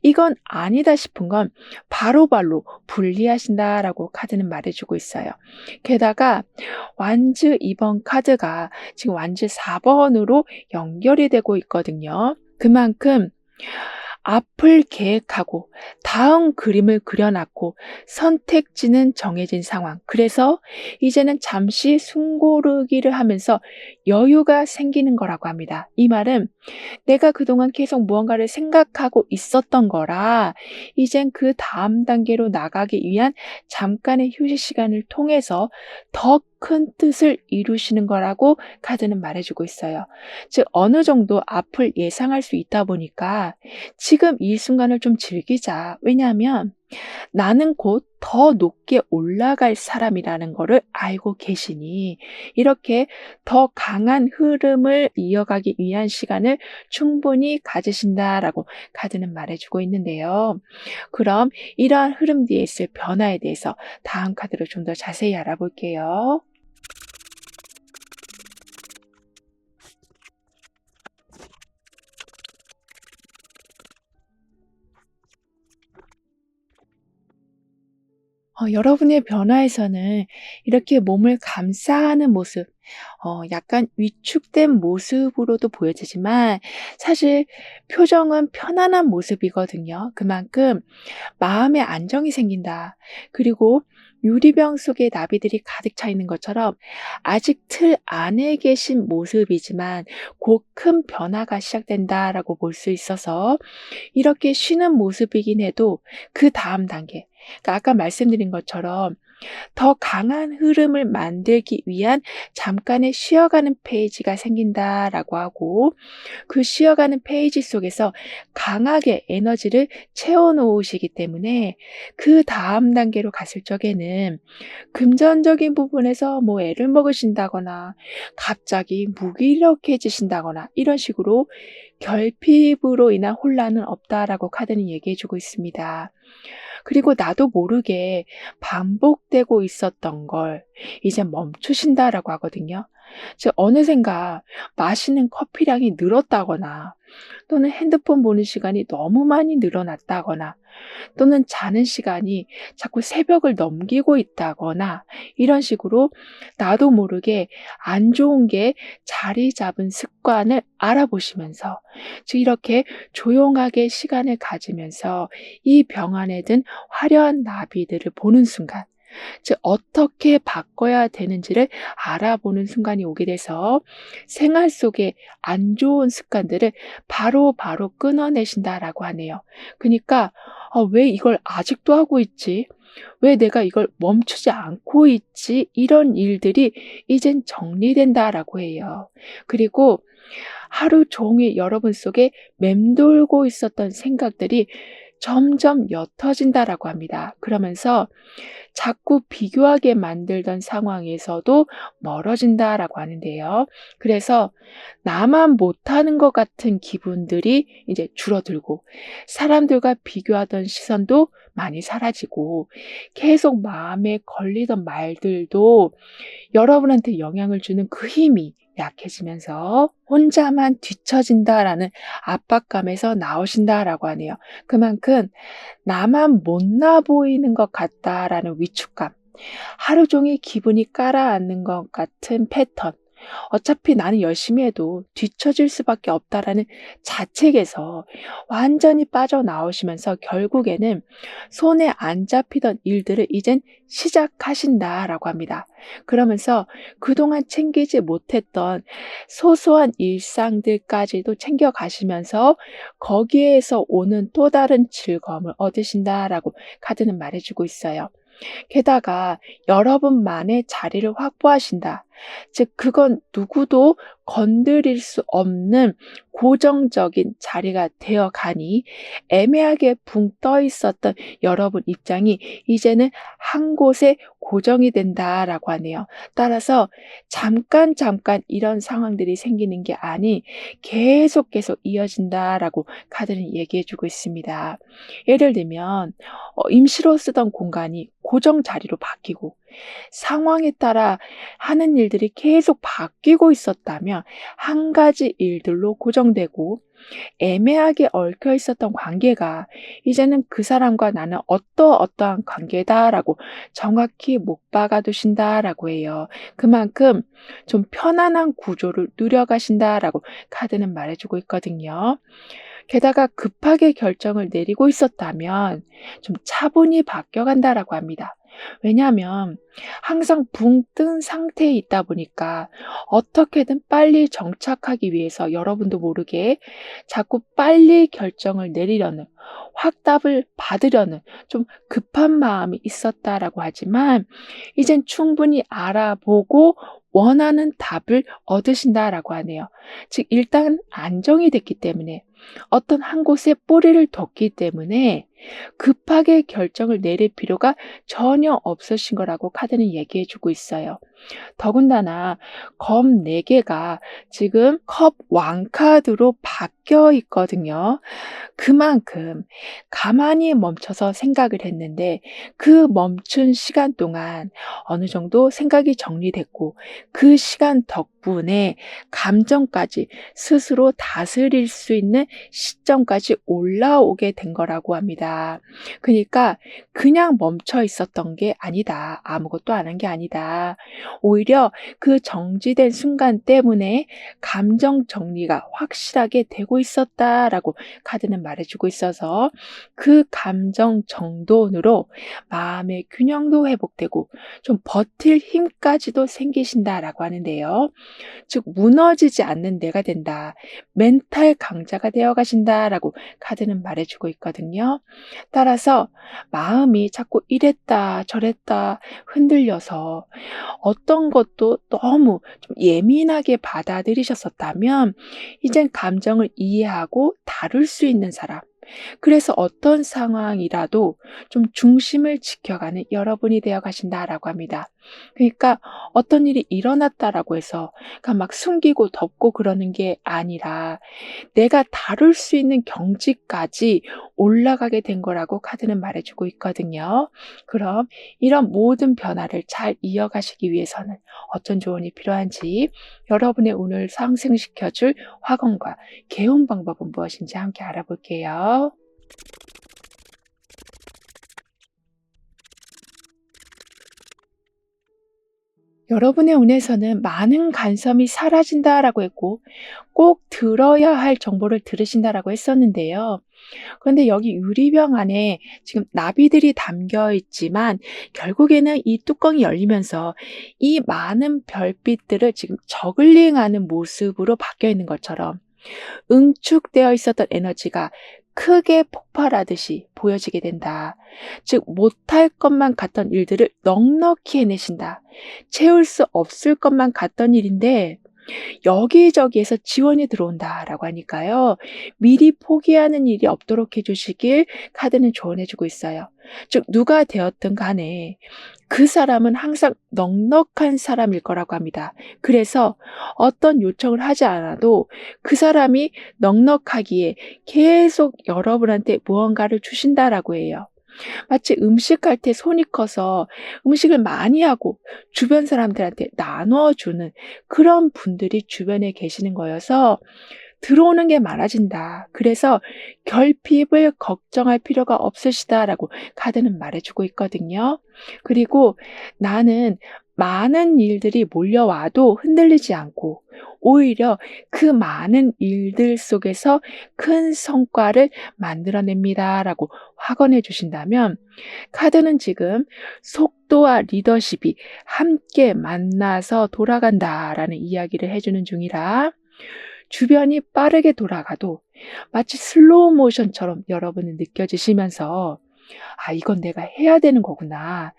이건 아니다 싶은 건 바로바로 분리하신다라고 카드는 말해주고 있어요. 게다가 완즈 2번 카드가 지금 완즈 4번으로 연결이 되고 있거든요. 그만큼 앞을 계획하고 다음 그림을 그려놨고 선택지는 정해진 상황. 그래서 이제는 잠시 숨 고르기를 하면서 여유가 생기는 거라고 합니다. 이 말은 내가 그동안 계속 무언가를 생각하고 있었던 거라 이젠 그 다음 단계로 나가기 위한 잠깐의 휴식 시간을 통해서 더 큰 뜻을 이루시는 거라고 카드는 말해주고 있어요. 즉 어느 정도 앞을 예상할 수 있다 보니까 지금 이 순간을 좀 즐기자. 왜냐하면 나는 곧 더 높게 올라갈 사람이라는 거를 알고 계시니 이렇게 더 강한 흐름을 이어가기 위한 시간을 충분히 가지신다라고 카드는 말해주고 있는데요. 그럼 이러한 흐름 뒤에 있을 변화에 대해서 다음 카드로 좀 더 자세히 알아볼게요. 여러분의 변화에서는 이렇게 몸을 감싸는 모습, 약간 위축된 모습으로도 보여지지만 사실 표정은 편안한 모습이거든요. 그만큼 마음의 안정이 생긴다. 그리고 유리병 속에 나비들이 가득 차 있는 것처럼 아직 틀 안에 계신 모습이지만 곧 큰 변화가 시작된다라고 볼 수 있어서 이렇게 쉬는 모습이긴 해도 그 다음 단계, 그러니까 아까 말씀드린 것처럼 더 강한 흐름을 만들기 위한 잠깐의 쉬어가는 페이지가 생긴다라고 하고, 그 쉬어가는 페이지 속에서 강하게 에너지를 채워 놓으시기 때문에 그 다음 단계로 갔을 적에는 금전적인 부분에서 뭐 애를 먹으신다거나 갑자기 무기력해지신다거나 이런 식으로 결핍으로 인한 혼란은 없다라고 카드는 얘기해 주고 있습니다. 그리고 나도 모르게 반복되고 있었던 걸 이제 멈추신다라고 하거든요. 즉 어느샌가 마시는 커피량이 늘었다거나, 또는 핸드폰 보는 시간이 너무 많이 늘어났다거나, 또는 자는 시간이 자꾸 새벽을 넘기고 있다거나, 이런 식으로 나도 모르게 안 좋은 게 자리 잡은 습관을 알아보시면서, 즉 이렇게 조용하게 시간을 가지면서 이 병 안에 든 화려한 나비들을 보는 순간, 즉 어떻게 바꿔야 되는지를 알아보는 순간이 오게 돼서 생활 속에 안 좋은 습관들을 바로바로 끊어내신다라고 하네요. 그러니까 왜 이걸 아직도 하고 있지? 왜 내가 이걸 멈추지 않고 있지? 이런 일들이 이젠 정리된다라고 해요. 그리고 하루 종일 여러분 속에 맴돌고 있었던 생각들이 점점 옅어진다라고 합니다. 그러면서 자꾸 비교하게 만들던 상황에서도 멀어진다라고 하는데요. 그래서 나만 못하는 것 같은 기분들이 이제 줄어들고, 사람들과 비교하던 시선도 많이 사라지고, 계속 마음에 걸리던 말들도 여러분한테 영향을 주는 그 힘이 약해지면서 혼자만 뒤처진다라는 압박감에서 나오신다라고 하네요. 그만큼 나만 못나 보이는 것 같다라는 위축감, 하루 종일 기분이 가라앉는 것 같은 패턴, 어차피 나는 열심히 해도 뒤처질 수밖에 없다라는 자책에서 완전히 빠져나오시면서 결국에는 손에 안 잡히던 일들을 이젠 시작하신다라고 합니다. 그러면서 그동안 챙기지 못했던 소소한 일상들까지도 챙겨가시면서 거기에서 오는 또 다른 즐거움을 얻으신다라고 카드는 말해주고 있어요. 게다가 여러분만의 자리를 확보하신다. 즉 그건 누구도 건드릴 수 없는 고정적인 자리가 되어 가니 애매하게 붕 떠 있었던 여러분 입장이 이제는 한 곳에 고정이 된다라고 하네요. 따라서 잠깐 이런 상황들이 생기는 게 아닌 계속 이어진다라고 카드는 얘기해 주고 있습니다. 예를 들면 임시로 쓰던 공간이 고정 자리로 바뀌고, 상황에 따라 하는 일들이 계속 바뀌고 있었다면 한 가지 일들로 고정되고, 애매하게 얽혀 있었던 관계가 이제는 그 사람과 나는 어떠한 관계다라고 정확히 못 박아 두신다라고 해요. 그만큼 좀 편안한 구조를 누려가신다라고 카드는 말해주고 있거든요. 게다가 급하게 결정을 내리고 있었다면 좀 차분히 바뀌어간다라고 합니다. 왜냐하면 항상 붕 뜬 상태에 있다 보니까 어떻게든 빨리 정착하기 위해서 여러분도 모르게 자꾸 빨리 결정을 내리려는, 확답을 받으려는 좀 급한 마음이 있었다라고 하지만 이젠 충분히 알아보고 원하는 답을 얻으신다라고 하네요. 즉 일단 안정이 됐기 때문에, 어떤 한 곳에 뿌리를 뒀기 때문에 급하게 결정을 내릴 필요가 전혀 없으신 거라고 카드는 얘기해 주고 있어요. 더군다나 검 4개가 지금 컵 왕카드로 바뀌어 있거든요. 그만큼 가만히 멈춰서 생각을 했는데 그 멈춘 시간 동안 어느 정도 생각이 정리됐고, 그 시간 덕분에 덕분에 감정까지 스스로 다스릴 수 있는 시점까지 올라오게 된 거라고 합니다. 그러니까 그냥 멈춰 있었던 게 아니다. 아무것도 안 한 게 아니다. 오히려 그 정지된 순간 때문에 감정 정리가 확실하게 되고 있었다라고 카드는 말해주고 있어서 그 감정 정돈으로 마음의 균형도 회복되고 좀 버틸 힘까지도 생기신다라고 하는데요. 즉 무너지지 않는 내가 된다. 멘탈 강자가 되어 가신다라고 카드는 말해주고 있거든요. 따라서 마음이 자꾸 이랬다 저랬다 흔들려서 어떤 것도 너무 좀 예민하게 받아들이셨었다면 이젠 감정을 이해하고 다룰 수 있는 사람, 그래서 어떤 상황이라도 좀 중심을 지켜가는 여러분이 되어 가신다라고 합니다. 그러니까 어떤 일이 일어났다라고 해서 그러니까 막 숨기고 덮고 그러는 게 아니라 내가 다룰 수 있는 경지까지 올라가게 된 거라고 카드는 말해주고 있거든요. 그럼 이런 모든 변화를 잘 이어가시기 위해서는 어떤 조언이 필요한지, 여러분의 운을 상승시켜줄 화건과 개운 방법은 무엇인지 함께 알아볼게요. 여러분의 운에서는 많은 간섭이 사라진다라고 했고 꼭 들어야 할 정보를 들으신다라고 했었는데요. 그런데 여기 유리병 안에 지금 나비들이 담겨 있지만 결국에는 이 뚜껑이 열리면서 이 많은 별빛들을 지금 저글링하는 모습으로 바뀌어 있는 것처럼 응축되어 있었던 에너지가 크게 폭발하듯이 보여지게 된다. 즉 못할 것만 같던 일들을 넉넉히 해내신다. 채울 수 없을 것만 같던 일인데 여기저기에서 지원이 들어온다라고 하니까요. 미리 포기하는 일이 없도록 해주시길 카드는 조언해 주고 있어요. 즉 누가 되었든 간에 그 사람은 항상 넉넉한 사람일 거라고 합니다. 그래서 어떤 요청을 하지 않아도 그 사람이 넉넉하기에 계속 여러분한테 무언가를 주신다라고 해요. 마치 음식할 때 손이 커서 음식을 많이 하고 주변 사람들한테 나눠주는 그런 분들이 주변에 계시는 거여서 들어오는 게 많아진다. 그래서 결핍을 걱정할 필요가 없으시다라고 카드는 말해주고 있거든요. 그리고 나는 많은 일들이 몰려와도 흔들리지 않고 오히려 그 많은 일들 속에서 큰 성과를 만들어냅니다라고 확언해 주신다면 카드는 지금 속도와 리더십이 함께 만나서 돌아간다라는 이야기를 해주는 중이라 주변이 빠르게 돌아가도 마치 슬로우 모션처럼 여러분은 느껴지시면서 아, 이건 내가 해야 되는 거구나.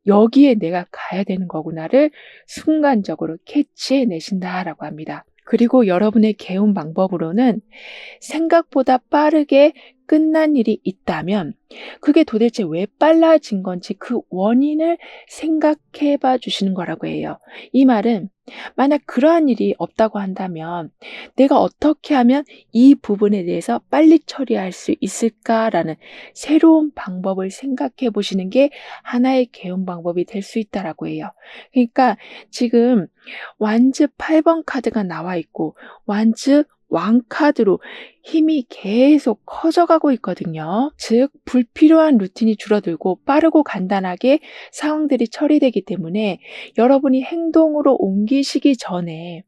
여기에 내가 가야 되는 거구나를 순간적으로 캐치해 내신다라고 합니다. 그리고 여러분의 개운 방법으로는 생각보다 빠르게 끝난 일이 있다면 그게 도대체 왜 빨라진 건지 그 원인을 생각해 봐 주시는 거라고 해요. 이 말은 만약 그러한 일이 없다고 한다면 내가 어떻게 하면 이 부분에 대해서 빨리 처리할 수 있을까라는 새로운 방법을 생각해 보시는 게 하나의 개운 방법이 될 수 있다라고 해요. 그러니까 지금 완즈 8번 카드가 나와 있고 완즈 왕 카드로 힘이 계속 커져가고 있거든요. 즉 불필요한 루틴이 줄어들고 빠르고 간단하게 상황들이 처리되기 때문에 여러분이 행동으로 옮기시기 전에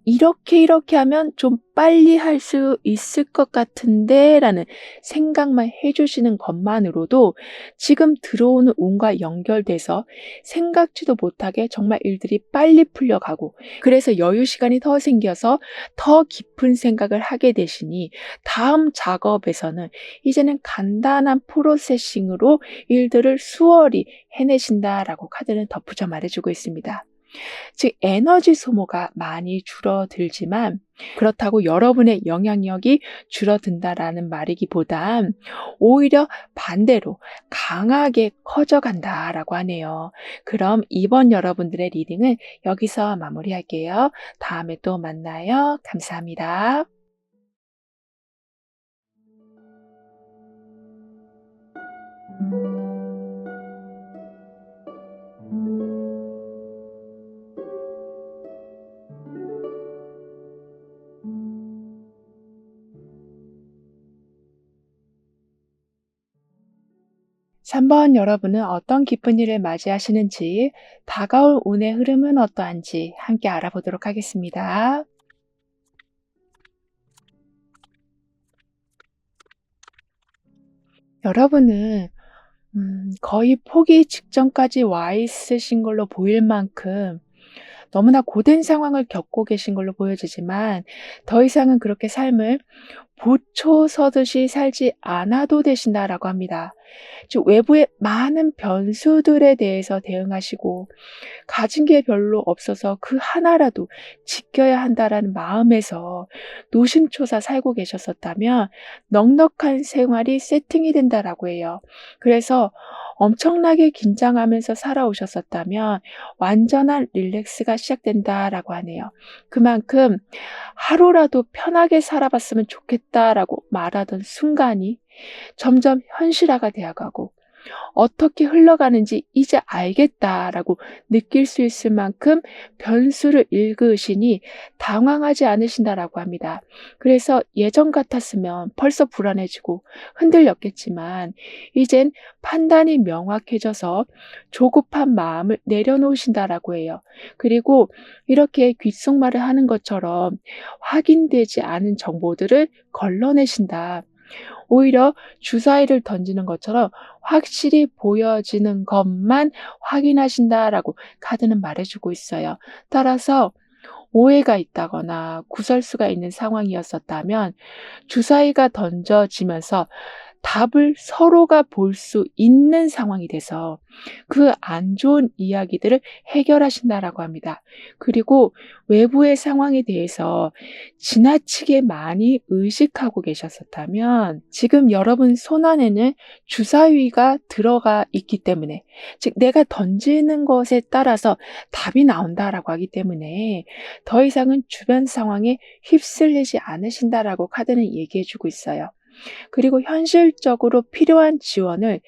이렇게 하면 좀 빨리 할 수 있을 것 같은데 라는 생각만 해주시는 것만으로도 지금 들어오는 운과 연결돼서 생각지도 못하게 정말 일들이 빨리 풀려가고 그래서 여유 시간이 더 생겨서 더 깊은 생각을 하게 되시니 다음 작업에서는 이제는 간단한 프로세싱으로 일들을 수월히 해내신다라고 카드는 덧붙여 말해주고 있습니다. 즉 에너지 소모가 많이 줄어들지만 그렇다고 여러분의 영향력이 줄어든다라는 말이기보단 오히려 반대로 강하게 커져간다라고 하네요. 그럼 이번 여러분들의 리딩은 여기서 마무리할게요. 다음에 또 만나요. 감사합니다. 3번 여러분은 어떤 기쁜 일을 맞이하시는지, 다가올 운의 흐름은 어떠한지 함께 알아보도록 하겠습니다. 여러분은 거의 포기 직전까지 와 있으신 걸로 보일 만큼 너무나 고된 상황을 겪고 계신 걸로 보여지지만, 더 이상은 그렇게 삶을 보초 서듯이 살지 않아도 되신다라고 합니다. 즉 외부의 많은 변수들에 대해서 대응하시고, 가진 게 별로 없어서 그 하나라도 지켜야 한다라는 마음에서 노심초사 살고 계셨었다면 넉넉한 생활이 세팅이 된다라고 해요. 그래서 엄청나게 긴장하면서 살아오셨었다면 완전한 릴렉스가 시작된다라고 하네요. 그만큼 하루라도 편하게 살아봤으면 좋겠다라고 말하던 순간이 점점 현실화가 되어가고, 어떻게 흘러가는지 이제 알겠다라고 느낄 수 있을 만큼 변수를 읽으시니 당황하지 않으신다라고 합니다. 그래서 예전 같았으면 벌써 불안해지고 흔들렸겠지만, 이젠 판단이 명확해져서 조급한 마음을 내려놓으신다라고 해요. 그리고 이렇게 귓속말을 하는 것처럼 확인되지 않은 정보들을 걸러내신다. 오히려 주사위를 던지는 것처럼 확실히 보여지는 것만 확인하신다라고 카드는 말해주고 있어요. 따라서 오해가 있다거나 구설수가 있는 상황이었었다면 주사위가 던져지면서 답을 서로가 볼 수 있는 상황이 돼서 그 안 좋은 이야기들을 해결하신다라고 합니다. 그리고 외부의 상황에 대해서 지나치게 많이 의식하고 계셨었다면 지금 여러분 손안에는 주사위가 들어가 있기 때문에, 즉 내가 던지는 것에 따라서 답이 나온다라고 하기 때문에 더 이상은 주변 상황에 휩쓸리지 않으신다라고 카드는 얘기해주고 있어요. 그리고 현실적으로 필요한 지원을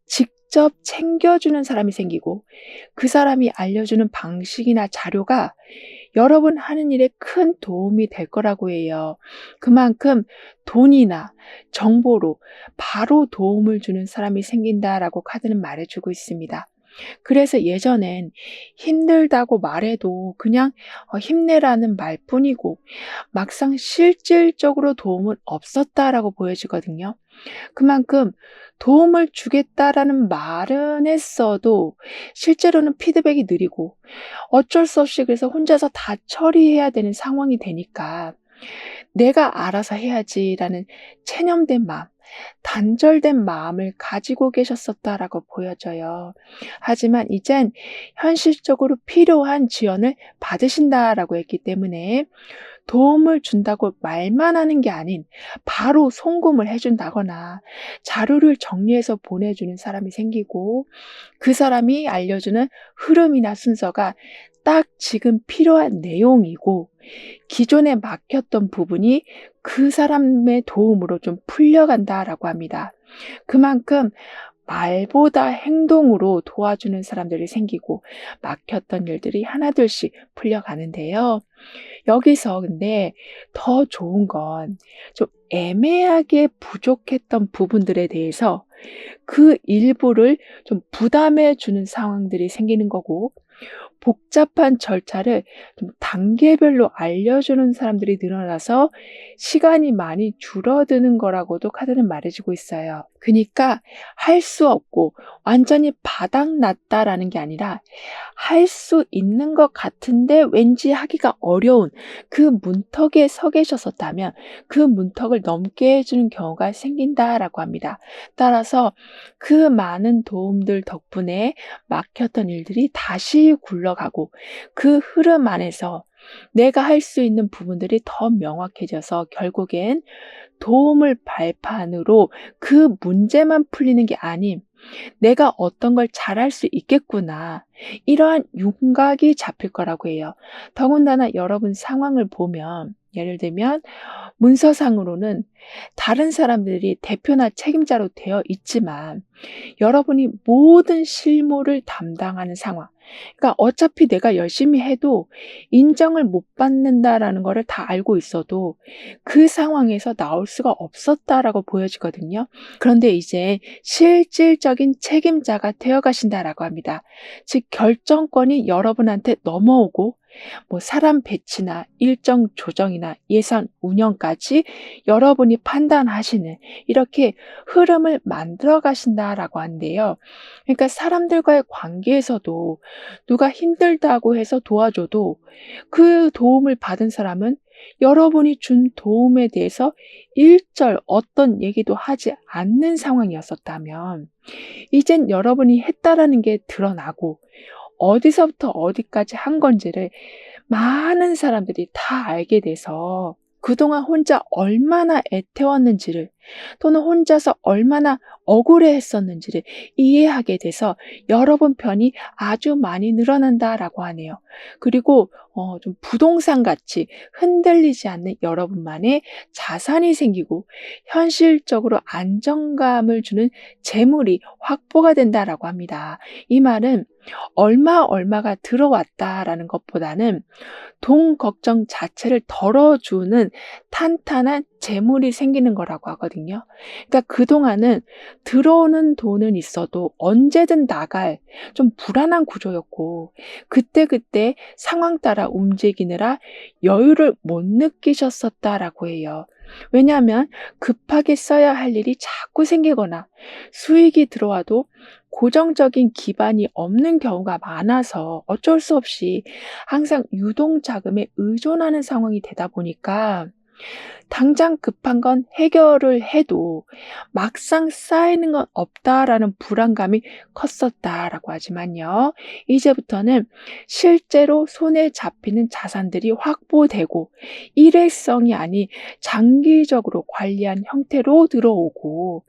직접 챙겨주는 사람이 생기고, 그 사람이 알려주는 방식이나 자료가 여러분 하는 일에 큰 도움이 될 거라고 해요. 그만큼 돈이나 정보로 바로 도움을 주는 사람이 생긴다라고 카드는 말해주고 있습니다. 그래서 예전엔 힘들다고 말해도 그냥 힘내라는 말뿐이고 막상 실질적으로 도움은 없었다라고 보여지거든요. 그만큼 도움을 주겠다라는 말은 했어도 실제로는 피드백이 느리고 어쩔 수 없이 그래서 혼자서 다 처리해야 되는 상황이 되니까 '내가 알아서 해야지.'라는 체념된 마음, 단절된 마음을 가지고 계셨었다라고 보여져요. 하지만 이젠 현실적으로 필요한 지원을 받으신다라고 했기 때문에 도움을 준다고 말만 하는 게 아닌 바로 송금을 해 준다거나 자료를 정리해서 보내주는 사람이 생기고, 그 사람이 알려주는 흐름이나 순서가 딱 지금 필요한 내용이고, 기존에 막혔던 부분이 그 사람의 도움으로 좀 풀려간다라고 합니다. 그만큼 말보다 행동으로 도와주는 사람들이 생기고 막혔던 일들이 하나둘씩 풀려가는데요. 여기서 근데 더 좋은 건 좀 애매하게 부족했던 부분들에 대해서 그 일부를 좀 부담해 주는 상황들이 생기는 거고, 복잡한 절차를 좀 단계별로 알려주는 사람들이 늘어나서 시간이 많이 줄어드는 거라고도 카드는 말해주고 있어요. 그러니까 할 수 없고 완전히 바닥났다라는 게 아니라 할 수 있는 것 같은데 왠지 하기가 어려운 그 문턱에 서 계셨었다면 그 문턱을 넘게 해주는 경우가 생긴다라고 합니다. 따라서 그 많은 도움들 덕분에 막혔던 일들이 다시 굴러가고, 그 흐름 안에서 내가 할 수 있는 부분들이 더 명확해져서 결국엔 도움을 발판으로 그 문제만 풀리는 게 아닌 '내가 어떤 걸 잘할 수 있겠구나.' 이러한 윤곽이 잡힐 거라고 해요. 더군다나 여러분 상황을 보면, 예를 들면 문서상으로는 다른 사람들이 대표나 책임자로 되어 있지만 여러분이 모든 실무를 담당하는 상황, 그러니까 어차피 내가 열심히 해도 인정을 못 받는다라는 거를 다 알고 있어도 그 상황에서 나올 수가 없었다라고 보여지거든요. 그런데 이제 실질적인 책임자가 되어 가신다라고 합니다. 즉 결정권이 여러분한테 넘어오고 사람 배치나 일정 조정이나 예산 운영까지 여러분이 판단하시는 이렇게 흐름을 만들어 가신다라고 하는데요. 그러니까 사람들과의 관계에서도 누가 힘들다고 해서 도와줘도 그 도움을 받은 사람은 여러분이 준 도움에 대해서 일절 어떤 얘기도 하지 않는 상황이었었다면 이젠 여러분이 했다라는 게 드러나고 어디서부터 어디까지 한 건지를 많은 사람들이 다 알게 돼서 그동안 혼자 얼마나 애태웠는지를 또는 혼자서 얼마나 억울해했었는지를 이해하게 돼서 여러분 편이 아주 많이 늘어난다라고 하네요. 그리고 좀 부동산같이 흔들리지 않는 여러분만의 자산이 생기고 현실적으로 안정감을 주는 재물이 확보가 된다라고 합니다. 이 말은 얼마가 들어왔다라는 것보다는 돈 걱정 자체를 덜어주는 탄탄한 재물이 생기는 거라고 하거든요. 그러니까 그동안은 들어오는 돈은 있어도 언제든 나갈 좀 불안한 구조였고 그때그때 상황 따라 움직이느라 여유를 못 느끼셨었다라고 해요. 왜냐하면 급하게 써야 할 일이 자꾸 생기거나 수익이 들어와도 고정적인 기반이 없는 경우가 많아서 어쩔 수 없이 항상 유동자금에 의존하는 상황이 되다 보니까 당장 급한 건 해결을 해도 막상 쌓이는 건 없다라는 불안감이 컸었다라고 하지만요. 이제부터는 실제로 손에 잡히는 자산들이 확보되고 일회성이 아닌 장기적으로 관리한 형태로 들어오고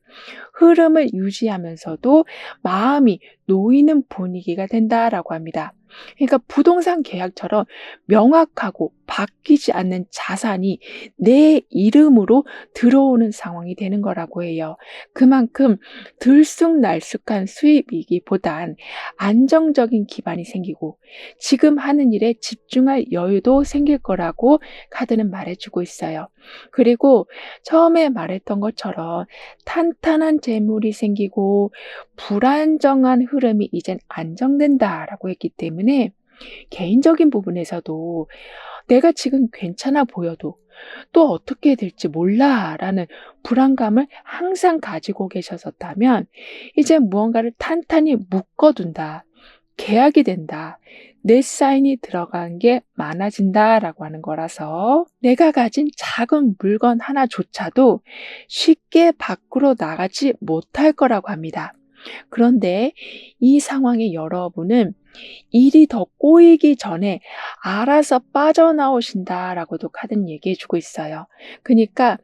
흐름을 유지하면서도 마음이 놓이는 분위기가 된다라고 합니다. 그러니까 부동산 계약처럼 명확하고 바뀌지 않는 자산이 내 이름으로 들어오는 상황이 되는 거라고 해요. 그만큼 들쑥날쑥한 수입이기보단 안정적인 기반이 생기고 지금 하는 일에 집중할 여유도 생길 거라고 카드는 말해주고 있어요. 그리고 처음에 말했던 것처럼 탄탄한 재물이 생기고 불안정한 흐름이 이젠 안정된다라고 했기 때문에 개인적인 부분에서도 내가 지금 괜찮아 보여도 또 어떻게 될지 몰라라는 불안감을 항상 가지고 계셨었다면 이제 무언가를 탄탄히 묶어둔다. 계약이 된다. 내 사인이 들어간 게 많아진다라고 하는 거라서 내가 가진 작은 물건 하나조차도 쉽게 밖으로 나가지 못할 거라고 합니다. 그런데 이 상황에 여러분은 일이 더 꼬이기 전에 알아서 빠져나오신다라고도 카드는 얘기해 주고 있어요. 그러니까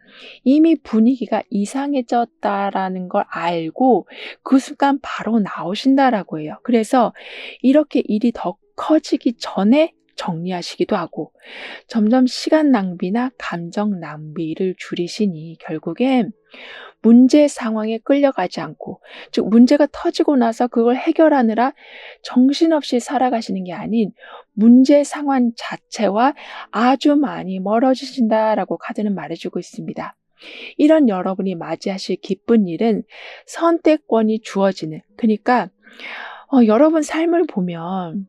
이미 분위기가 이상해졌다라는 걸 알고 그 순간 바로 나오신다라고 해요. 그래서 이렇게 일이 더 커지기 전에 정리하시기도 하고 점점 시간 낭비나 감정 낭비를 줄이시니 결국엔 문제 상황에 끌려가지 않고 즉 문제가 터지고 나서 그걸 해결하느라 정신없이 살아가시는 게 아닌 문제 상황 자체와 아주 많이 멀어지신다라고 카드는 말해주고 있습니다. 이런 여러분이 맞이하실 기쁜 일은 선택권이 주어지는 그러니까 여러분 삶을 보면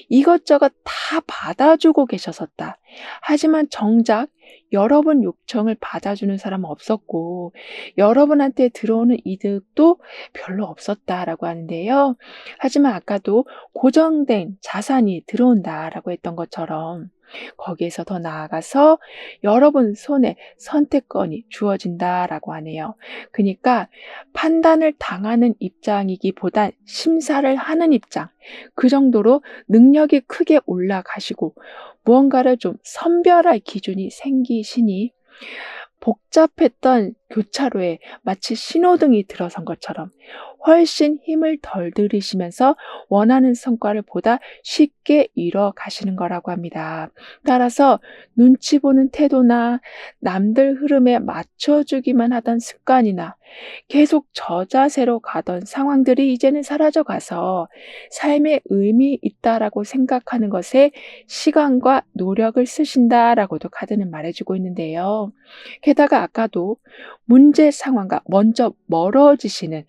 이것저것 다 받아주고 계셨었다. 하지만 정작 여러분 요청을 받아주는 사람은 없었고 여러분한테 들어오는 이득도 별로 없었다라고 하는데요. 하지만 아까도 고정된 자산이 들어온다라고 했던 것처럼 거기에서 더 나아가서 여러분 손에 선택권이 주어진다라고 하네요. 그러니까 판단을 당하는 입장이기보단 심사를 하는 입장, 그 정도로 능력이 크게 올라가시고 무언가를 좀 선별할 기준이 생기시니 복잡했던 교차로에 마치 신호등이 들어선 것처럼 훨씬 힘을 덜 들이시면서 원하는 성과를 보다 쉽게 이뤄 가시는 거라고 합니다. 따라서 눈치 보는 태도나 남들 흐름에 맞춰주기만 하던 습관이나 계속 저자세로 가던 상황들이 이제는 사라져 가서 삶에 의미 있다라고 생각하는 것에 시간과 노력을 쓰신다라고도 카드는 말해주고 있는데요. 게다가 아까도 문제 상황과 먼저 멀어지시는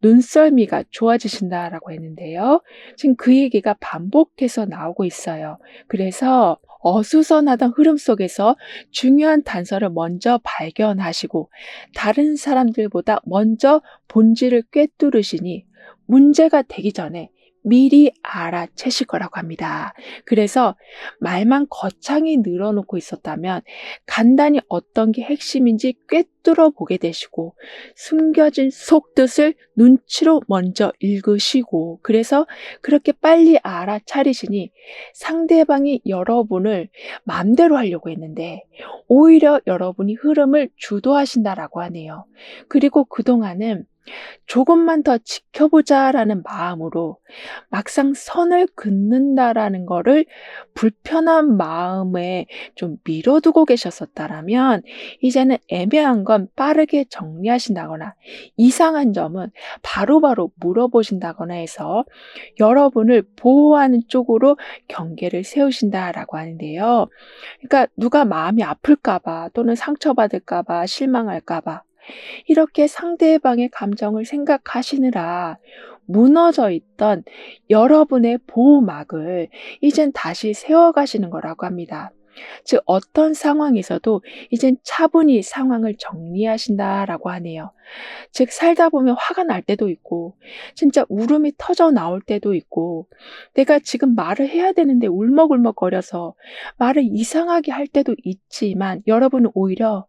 눈썰미가 좋아지신다라고 했는데요. 지금 그 얘기가 반복해서 나오고 있어요. 그래서 어수선하던 흐름 속에서 중요한 단서를 먼저 발견하시고 다른 사람들보다 먼저 본질을 꿰뚫으시니 문제가 되기 전에 미리 알아채실 거라고 합니다. 그래서 말만 거창히 늘어놓고 있었다면 간단히 어떤 게 핵심인지 꿰뚫어 보게 되시고 숨겨진 속뜻을 눈치로 먼저 읽으시고 그래서 그렇게 빨리 알아차리시니 상대방이 여러분을 마음대로 하려고 했는데 오히려 여러분이 흐름을 주도하신다라고 하네요. 그리고 그동안은 조금만 더 지켜보자라는 마음으로 막상 선을 긋는다라는 거를 불편한 마음에 좀 미뤄두고 계셨었다라면 이제는 애매한 건 빠르게 정리하신다거나 이상한 점은 바로바로 물어보신다거나 해서 여러분을 보호하는 쪽으로 경계를 세우신다라고 하는데요. 그러니까 누가 마음이 아플까 봐 또는 상처받을까 봐 실망할까 봐 이렇게 상대방의 감정을 생각하시느라 무너져 있던 여러분의 보호막을 이젠 다시 세워가시는 거라고 합니다. 즉 어떤 상황에서도 이젠 차분히 상황을 정리하신다라고 하네요. 즉 살다 보면 화가 날 때도 있고 진짜 울음이 터져 나올 때도 있고 내가 지금 말을 해야 되는데 울먹울먹거려서 말을 이상하게 할 때도 있지만 여러분은 오히려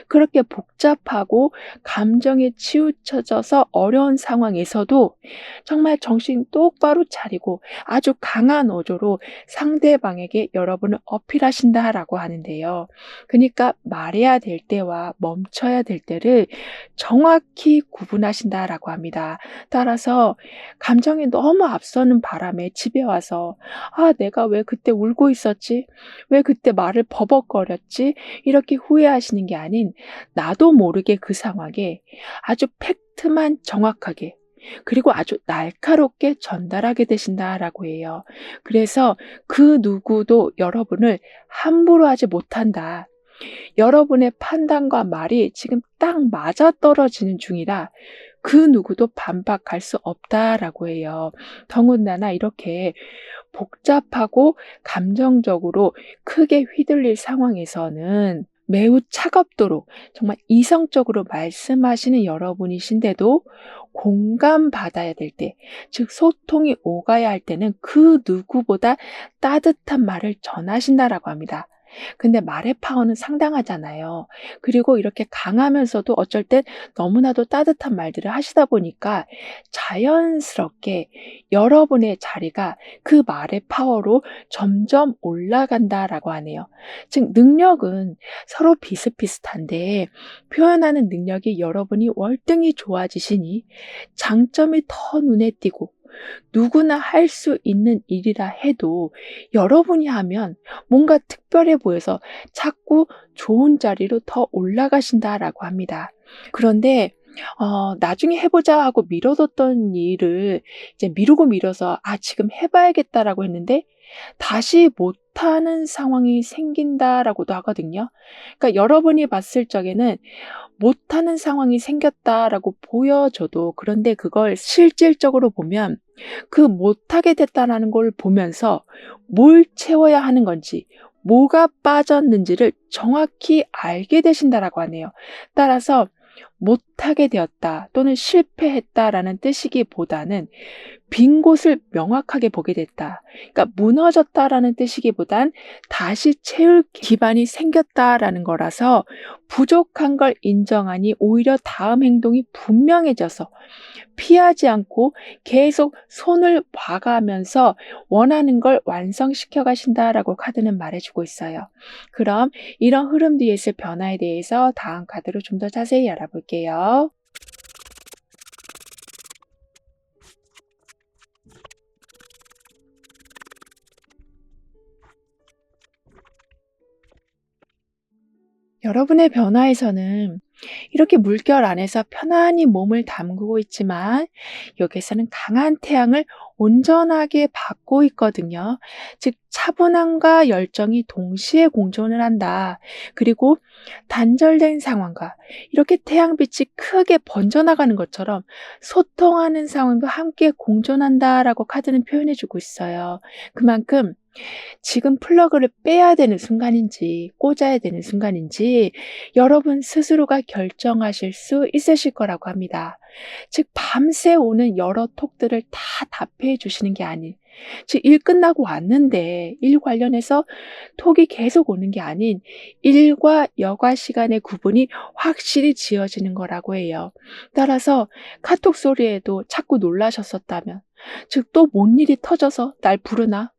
그렇게 복잡하고 감정에 치우쳐져서 어려운 상황에서도 정말 정신 똑바로 차리고 아주 강한 어조로 상대방에게 여러분을 어필하신다라고 하는데요. 그러니까 말해야 될 때와 멈춰야 될 때를 정확히 구분하신다라고 합니다. 따라서 감정이 너무 앞서는 바람에 집에 와서 '아 내가 왜 그때 울고 있었지? 왜 그때 말을 버벅거렸지?' 이렇게 후회하시는 게 아닌 나도 모르게 그 상황에 아주 팩트만 정확하게 그리고 아주 날카롭게 전달하게 되신다라고 해요. 그래서 그 누구도 여러분을 함부로 하지 못한다. 여러분의 판단과 말이 지금 딱 맞아떨어지는 중이라 그 누구도 반박할 수 없다라고 해요. 더군다나 이렇게 복잡하고 감정적으로 크게 휘둘릴 상황에서는 매우 차갑도록 정말 이성적으로 말씀하시는 여러분이신데도 공감받아야 될 때, 즉 소통이 오가야 할 때는 그 누구보다 따뜻한 말을 전하신다라고 합니다. 근데 말의 파워는 상당하잖아요. 그리고 이렇게 강하면서도 어쩔 땐 너무나도 따뜻한 말들을 하시다 보니까 자연스럽게 여러분의 자리가 그 말의 파워로 점점 올라간다라고 하네요. 즉 능력은 서로 비슷비슷한데 표현하는 능력이 여러분이 월등히 좋아지시니 장점이 더 눈에 띄고 누구나 할 수 있는 일이라 해도 여러분이 하면 뭔가 특별해 보여서 자꾸 좋은 자리로 더 올라가신다라고 합니다. 그런데 나중에 해 보자 하고 미뤄뒀던 일을 이제 미루고 미뤄서 '아 지금 해 봐야겠다.'라고 했는데 다시 못하는 상황이 생긴다라고도 하거든요. 그러니까 여러분이 봤을 적에는 '못하는 상황이 생겼다.'라고 보여져도 그런데 그걸 실질적으로 보면 그 '못하게 됐다.'라는 걸 보면서 뭘 채워야 하는 건지 뭐가 빠졌는지를 정확히 알게 되신다라고 하네요. 따라서 '못하게 되었다.' 또는 '실패했다.'라는 뜻이기보다는 빈 곳을 명확하게 보게 됐다. 그러니까 무너졌다라는 뜻이기보단 다시 채울 기반이 생겼다라는 거라서 부족한 걸 인정하니 오히려 다음 행동이 분명해져서 피하지 않고 계속 손을 봐가면서 원하는 걸 완성시켜 가신다라고 카드는 말해주고 있어요. 그럼 이런 흐름 뒤에 있을 변화에 대해서 다음 카드로 좀 더 자세히 알아볼게요. 여러분의 변화에서는 이렇게 물결 안에서 편안히 몸을 담그고 있지만 여기에서는 강한 태양을 온전하게 받고 있거든요. 즉, 차분함과 열정이 동시에 공존을 한다. 그리고 단절된 상황과 이렇게 태양빛이 크게 번져나가는 것처럼 소통하는 상황도 함께 공존한다라고 카드는 표현해주고 있어요. 그만큼 지금 플러그를 빼야 되는 순간인지 꽂아야 되는 순간인지 여러분 스스로가 결정하실 수 있으실 거라고 합니다. 즉, 밤새 오는 여러 톡들을 다 답해 주시는 게 아닌, 즉, 일 끝나고 왔는데 일 관련해서 톡이 계속 오는 게 아닌 일과 여가 시간의 구분이 확실히 지어지는 거라고 해요. 따라서 카톡 소리에도 자꾸 놀라셨었다면, 즉, 또 뭔 일이 터져서 날 부르나?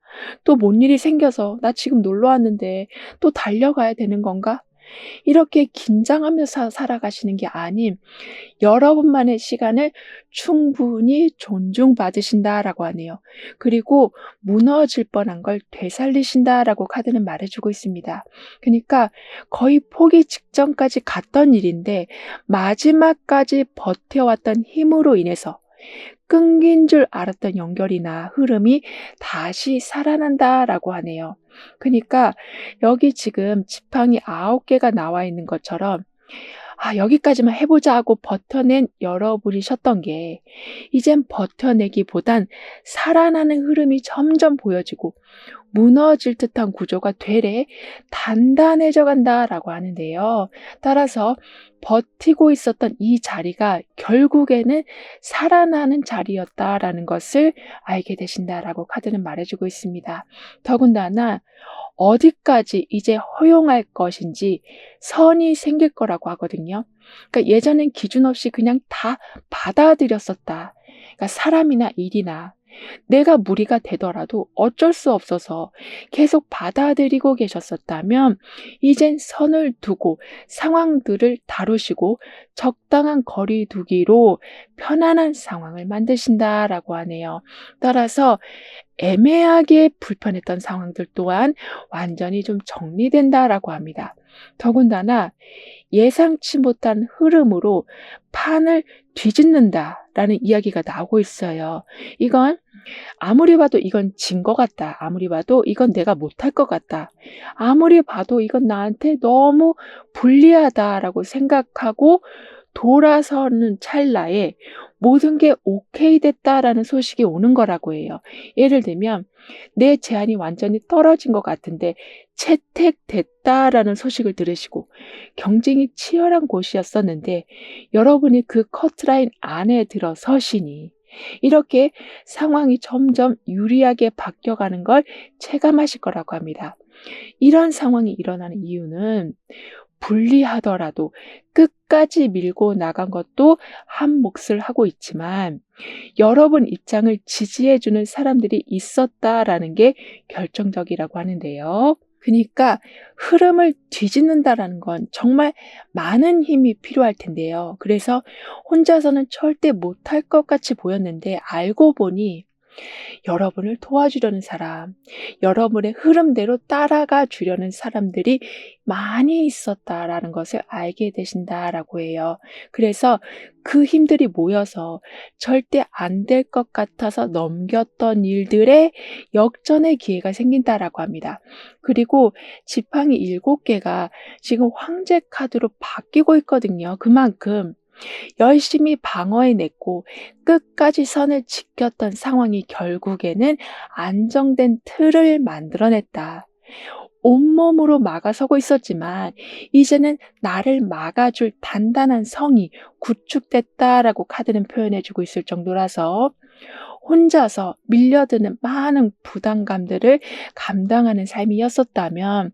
또 뭔 일이 생겨서 '나 지금 놀러 왔는데 또 달려가야 되는 건가?' 이렇게 긴장하면서 살아가시는 게 아닌 여러분만의 시간을 충분히 존중받으신다라고 하네요. 그리고 무너질 뻔한 걸 되살리신다라고 카드는 말해주고 있습니다. 그러니까 거의 포기 직전까지 갔던 일인데 마지막까지 버텨왔던 힘으로 인해서 끊긴 줄 알았던 연결이나 흐름이 다시 살아난다라고 하네요. 그러니까 여기 지금 지팡이 9개가 나와 있는 것처럼 여기까지만 해보자 하고 버텨낸 여러분이셨던 게 이젠 버텨내기보단 살아나는 흐름이 점점 보여지고 무너질 듯한 구조가 되레 단단해져 간다라고 하는데요. 따라서 버티고 있었던 이 자리가 결국에는 살아나는 자리였다라는 것을 알게 되신다라고 카드는 말해주고 있습니다. 더군다나 어디까지 이제 허용할 것인지 선이 생길 거라고 하거든요. 그러니까 예전엔 기준 없이 그냥 다 받아들였었다. 그러니까 사람이나 일이나 내가 무리가 되더라도 어쩔 수 없어서 계속 받아들이고 계셨었다면 이젠 선을 두고 상황들을 다루시고 적당한 거리 두기로 편안한 상황을 만드신다라고 하네요. 따라서 애매하게 불편했던 상황들 또한 완전히 좀 정리된다라고 합니다. 더군다나 예상치 못한 흐름으로 판을 뒤집는다라는 이야기가 나오고 있어요. 이건 아무리 봐도 이건 진 것 같다. 아무리 봐도 이건 내가 못할 것 같다. 아무리 봐도 이건 나한테 너무 불리하다라고 생각하고 돌아서는 찰나에 모든 게 오케이 됐다라는 소식이 오는 거라고 해요. 예를 들면 내 제안이 완전히 떨어진 것 같은데 채택됐다라는 소식을 들으시고 경쟁이 치열한 곳이었었는데 여러분이 그 커트라인 안에 들어서시니 이렇게 상황이 점점 유리하게 바뀌어가는 걸 체감하실 거라고 합니다. 이런 상황이 일어나는 이유는 불리하더라도 끝까지 밀고 나간 것도 한 몫을 하고 있지만 여러분 입장을 지지해주는 사람들이 있었다라는 게 결정적이라고 하는데요. 그러니까 흐름을 뒤집는다라는 건 정말 많은 힘이 필요할 텐데요. 그래서 혼자서는 절대 못할 것 같이 보였는데 알고 보니 여러분을 도와주려는 사람, 여러분의 흐름대로 따라가 주려는 사람들이 많이 있었다라는 것을 알게 되신다라고 해요. 그래서 그 힘들이 모여서 절대 안 될 것 같아서 넘겼던 일들의 역전의 기회가 생긴다라고 합니다. 그리고 지팡이 7개가 지금 황제 카드로 바뀌고 있거든요. 그만큼 열심히 방어해냈고 끝까지 선을 지켰던 상황이 결국에는 안정된 틀을 만들어냈다. 온몸으로 막아서고 있었지만 이제는 나를 막아줄 단단한 성이 구축됐다라고 카드는 표현해주고 있을 정도라서 혼자서 밀려드는 많은 부담감들을 감당하는 삶이었었다면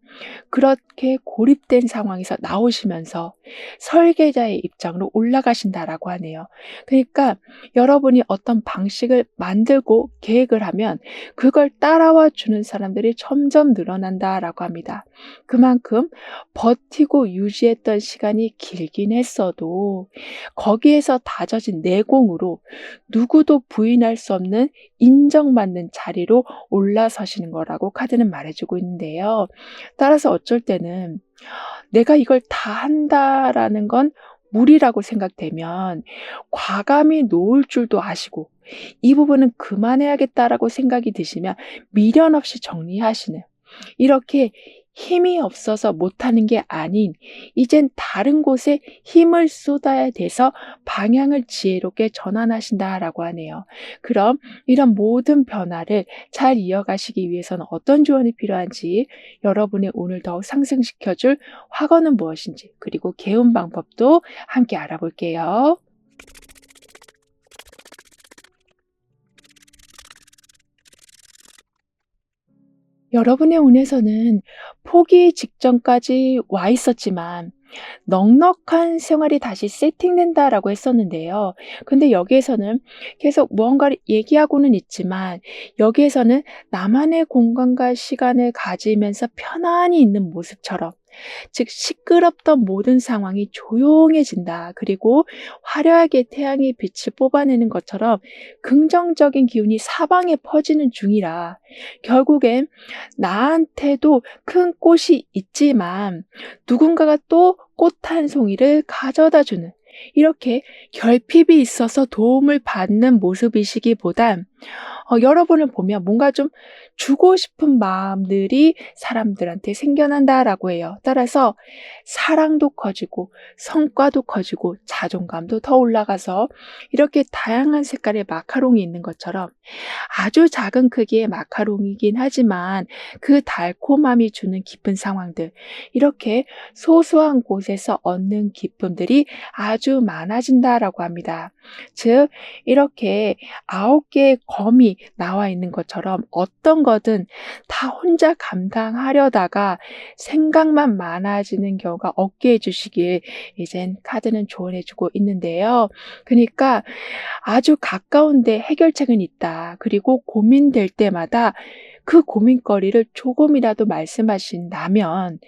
그렇게 고립된 상황에서 나오시면서 설계자의 입장으로 올라가신다라고 하네요. 그러니까 여러분이 어떤 방식을 만들고 계획을 하면 그걸 따라와 주는 사람들이 점점 늘어난다라고 합니다. 그만큼 버티고 유지했던 시간이 길긴 했어도 거기에서 다져진 내공으로 누구도 부인할 수 없는 인정받는 자리로 올라서시는 거라고 카드는 말해주고 있는데요. 따라서 어쩔 때는 내가 이걸 다 한다라는 건 무리라고 생각되면 과감히 놓을 줄도 아시고, 이 부분은 그만해야겠다라고 생각이 드시면 미련 없이 정리하시는, 이렇게 힘이 없어서 못하는 게 아닌 이젠 다른 곳에 힘을 쏟아야 돼서 방향을 지혜롭게 전환하신다라고 하네요. 그럼 이런 모든 변화를 잘 이어가시기 위해서는 어떤 조언이 필요한지, 여러분의 운을 더욱 상승시켜 줄 화거는 무엇인지, 그리고 개운 방법도 함께 알아볼게요. 여러분의 운에서는 포기 직전까지 와 있었지만 넉넉한 생활이 다시 세팅된다라고 했었는데요. 근데 여기에서는 계속 무언가를 얘기하고는 있지만, 여기에서는 나만의 공간과 시간을 가지면서 편안히 있는 모습처럼, 즉 시끄럽던 모든 상황이 조용해진다. 그리고 화려하게 태양의 빛을 뽑아내는 것처럼 긍정적인 기운이 사방에 퍼지는 중이라, 결국엔 나한테도 큰 꽃이 있지만 누군가가 또 꽃 한 송이를 가져다 주는, 이렇게 결핍이 있어서 도움을 받는 모습이시기보단 여러분을 보면 뭔가 좀 주고 싶은 마음들이 사람들한테 생겨난다라고 해요. 따라서 사랑도 커지고 성과도 커지고 자존감도 더 올라가서, 이렇게 다양한 색깔의 마카롱이 있는 것처럼 아주 작은 크기의 마카롱이긴 하지만 그 달콤함이 주는 기쁜 상황들, 이렇게 소소한 곳에서 얻는 기쁨들이 아주 많아진다라고 합니다. 즉, 이렇게 9개의 검이 나와 있는 것처럼 어떤 거든 다 혼자 감당하려다가 생각만 많아지는 경우가 없게 해주시길 이젠 카드는 조언해 주고 있는데요. 그러니까 아주 가까운데 해결책은 있다. 그리고 고민될 때마다 그 고민거리를 조금이라도 말씀하신다면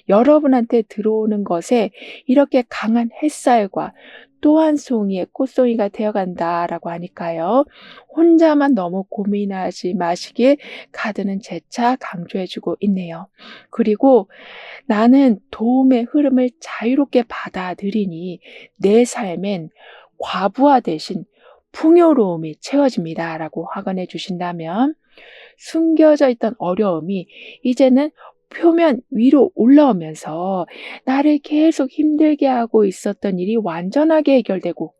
여러분한테 들어오는 것에 이렇게 강한 햇살과 또 한 송이의 꽃송이가 되어간다라고 하니까요. 혼자만 너무 고민하지 마시길 카드는 재차 강조해주고 있네요. 그리고 나는 도움의 흐름을 자유롭게 받아들이니 내 삶엔 과부하 대신 풍요로움이 채워집니다라고 확언해 주신다면, 숨겨져 있던 어려움이 이제는 표면 위로 올라오면서 나를 계속 힘들게 하고 있었던 일이 완전하게 해결되고,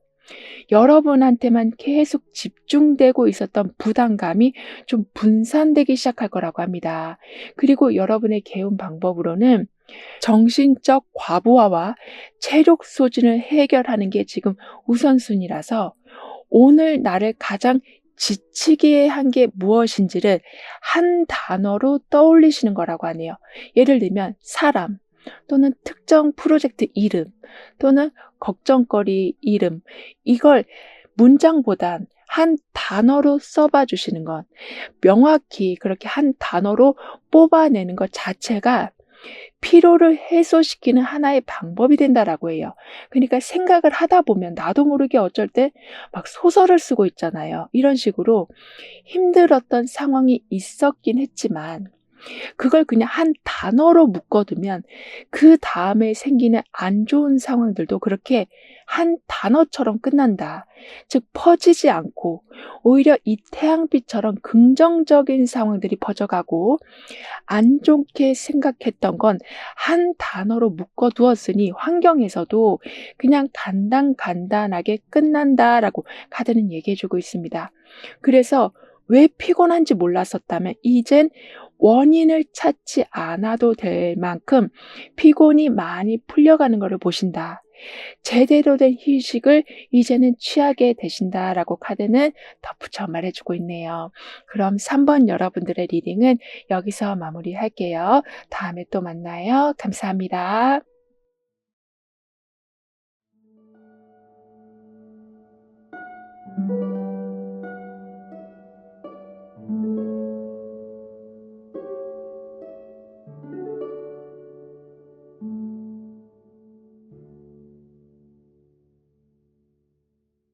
여러분한테만 계속 집중되고 있었던 부담감이 좀 분산되기 시작할 거라고 합니다. 그리고 여러분의 개운 방법으로는 정신적 과부하와 체력 소진을 해결하는 게 지금 우선순위라서, 오늘 나를 가장 지치게 한 게 무엇인지를 한 단어로 떠올리시는 거라고 하네요. 예를 들면 사람, 또는 특정 프로젝트 이름, 또는 걱정거리 이름, 이걸 문장보단 한 단어로 써봐 주시는 것, 명확히 그렇게 한 단어로 뽑아내는 것 자체가 피로를 해소시키는 하나의 방법이 된다라고 해요. 그러니까 생각을 하다 보면 나도 모르게 어쩔 때 막 소설을 쓰고 있잖아요. 이런 식으로 힘들었던 상황이 있었긴 했지만 그걸 그냥 한 단어로 묶어두면 그 다음에 생기는 안 좋은 상황들도 그렇게 한 단어처럼 끝난다. 즉 퍼지지 않고 오히려 이 태양빛처럼 긍정적인 상황들이 퍼져가고, 안 좋게 생각했던 건 한 단어로 묶어 두었으니 환경에서도 그냥 간단하게 끝난다라고 카드는 얘기해 주고 있습니다. 그래서 왜 피곤한지 몰랐었다면 이젠 원인을 찾지 않아도 될 만큼 피곤이 많이 풀려가는 것을 보신다. 제대로 된 휴식을 이제는 취하게 되신다라고 카드는 덧붙여 말해주고 있네요. 그럼 3번 여러분들의 리딩은 여기서 마무리할게요. 다음에 또 만나요. 감사합니다.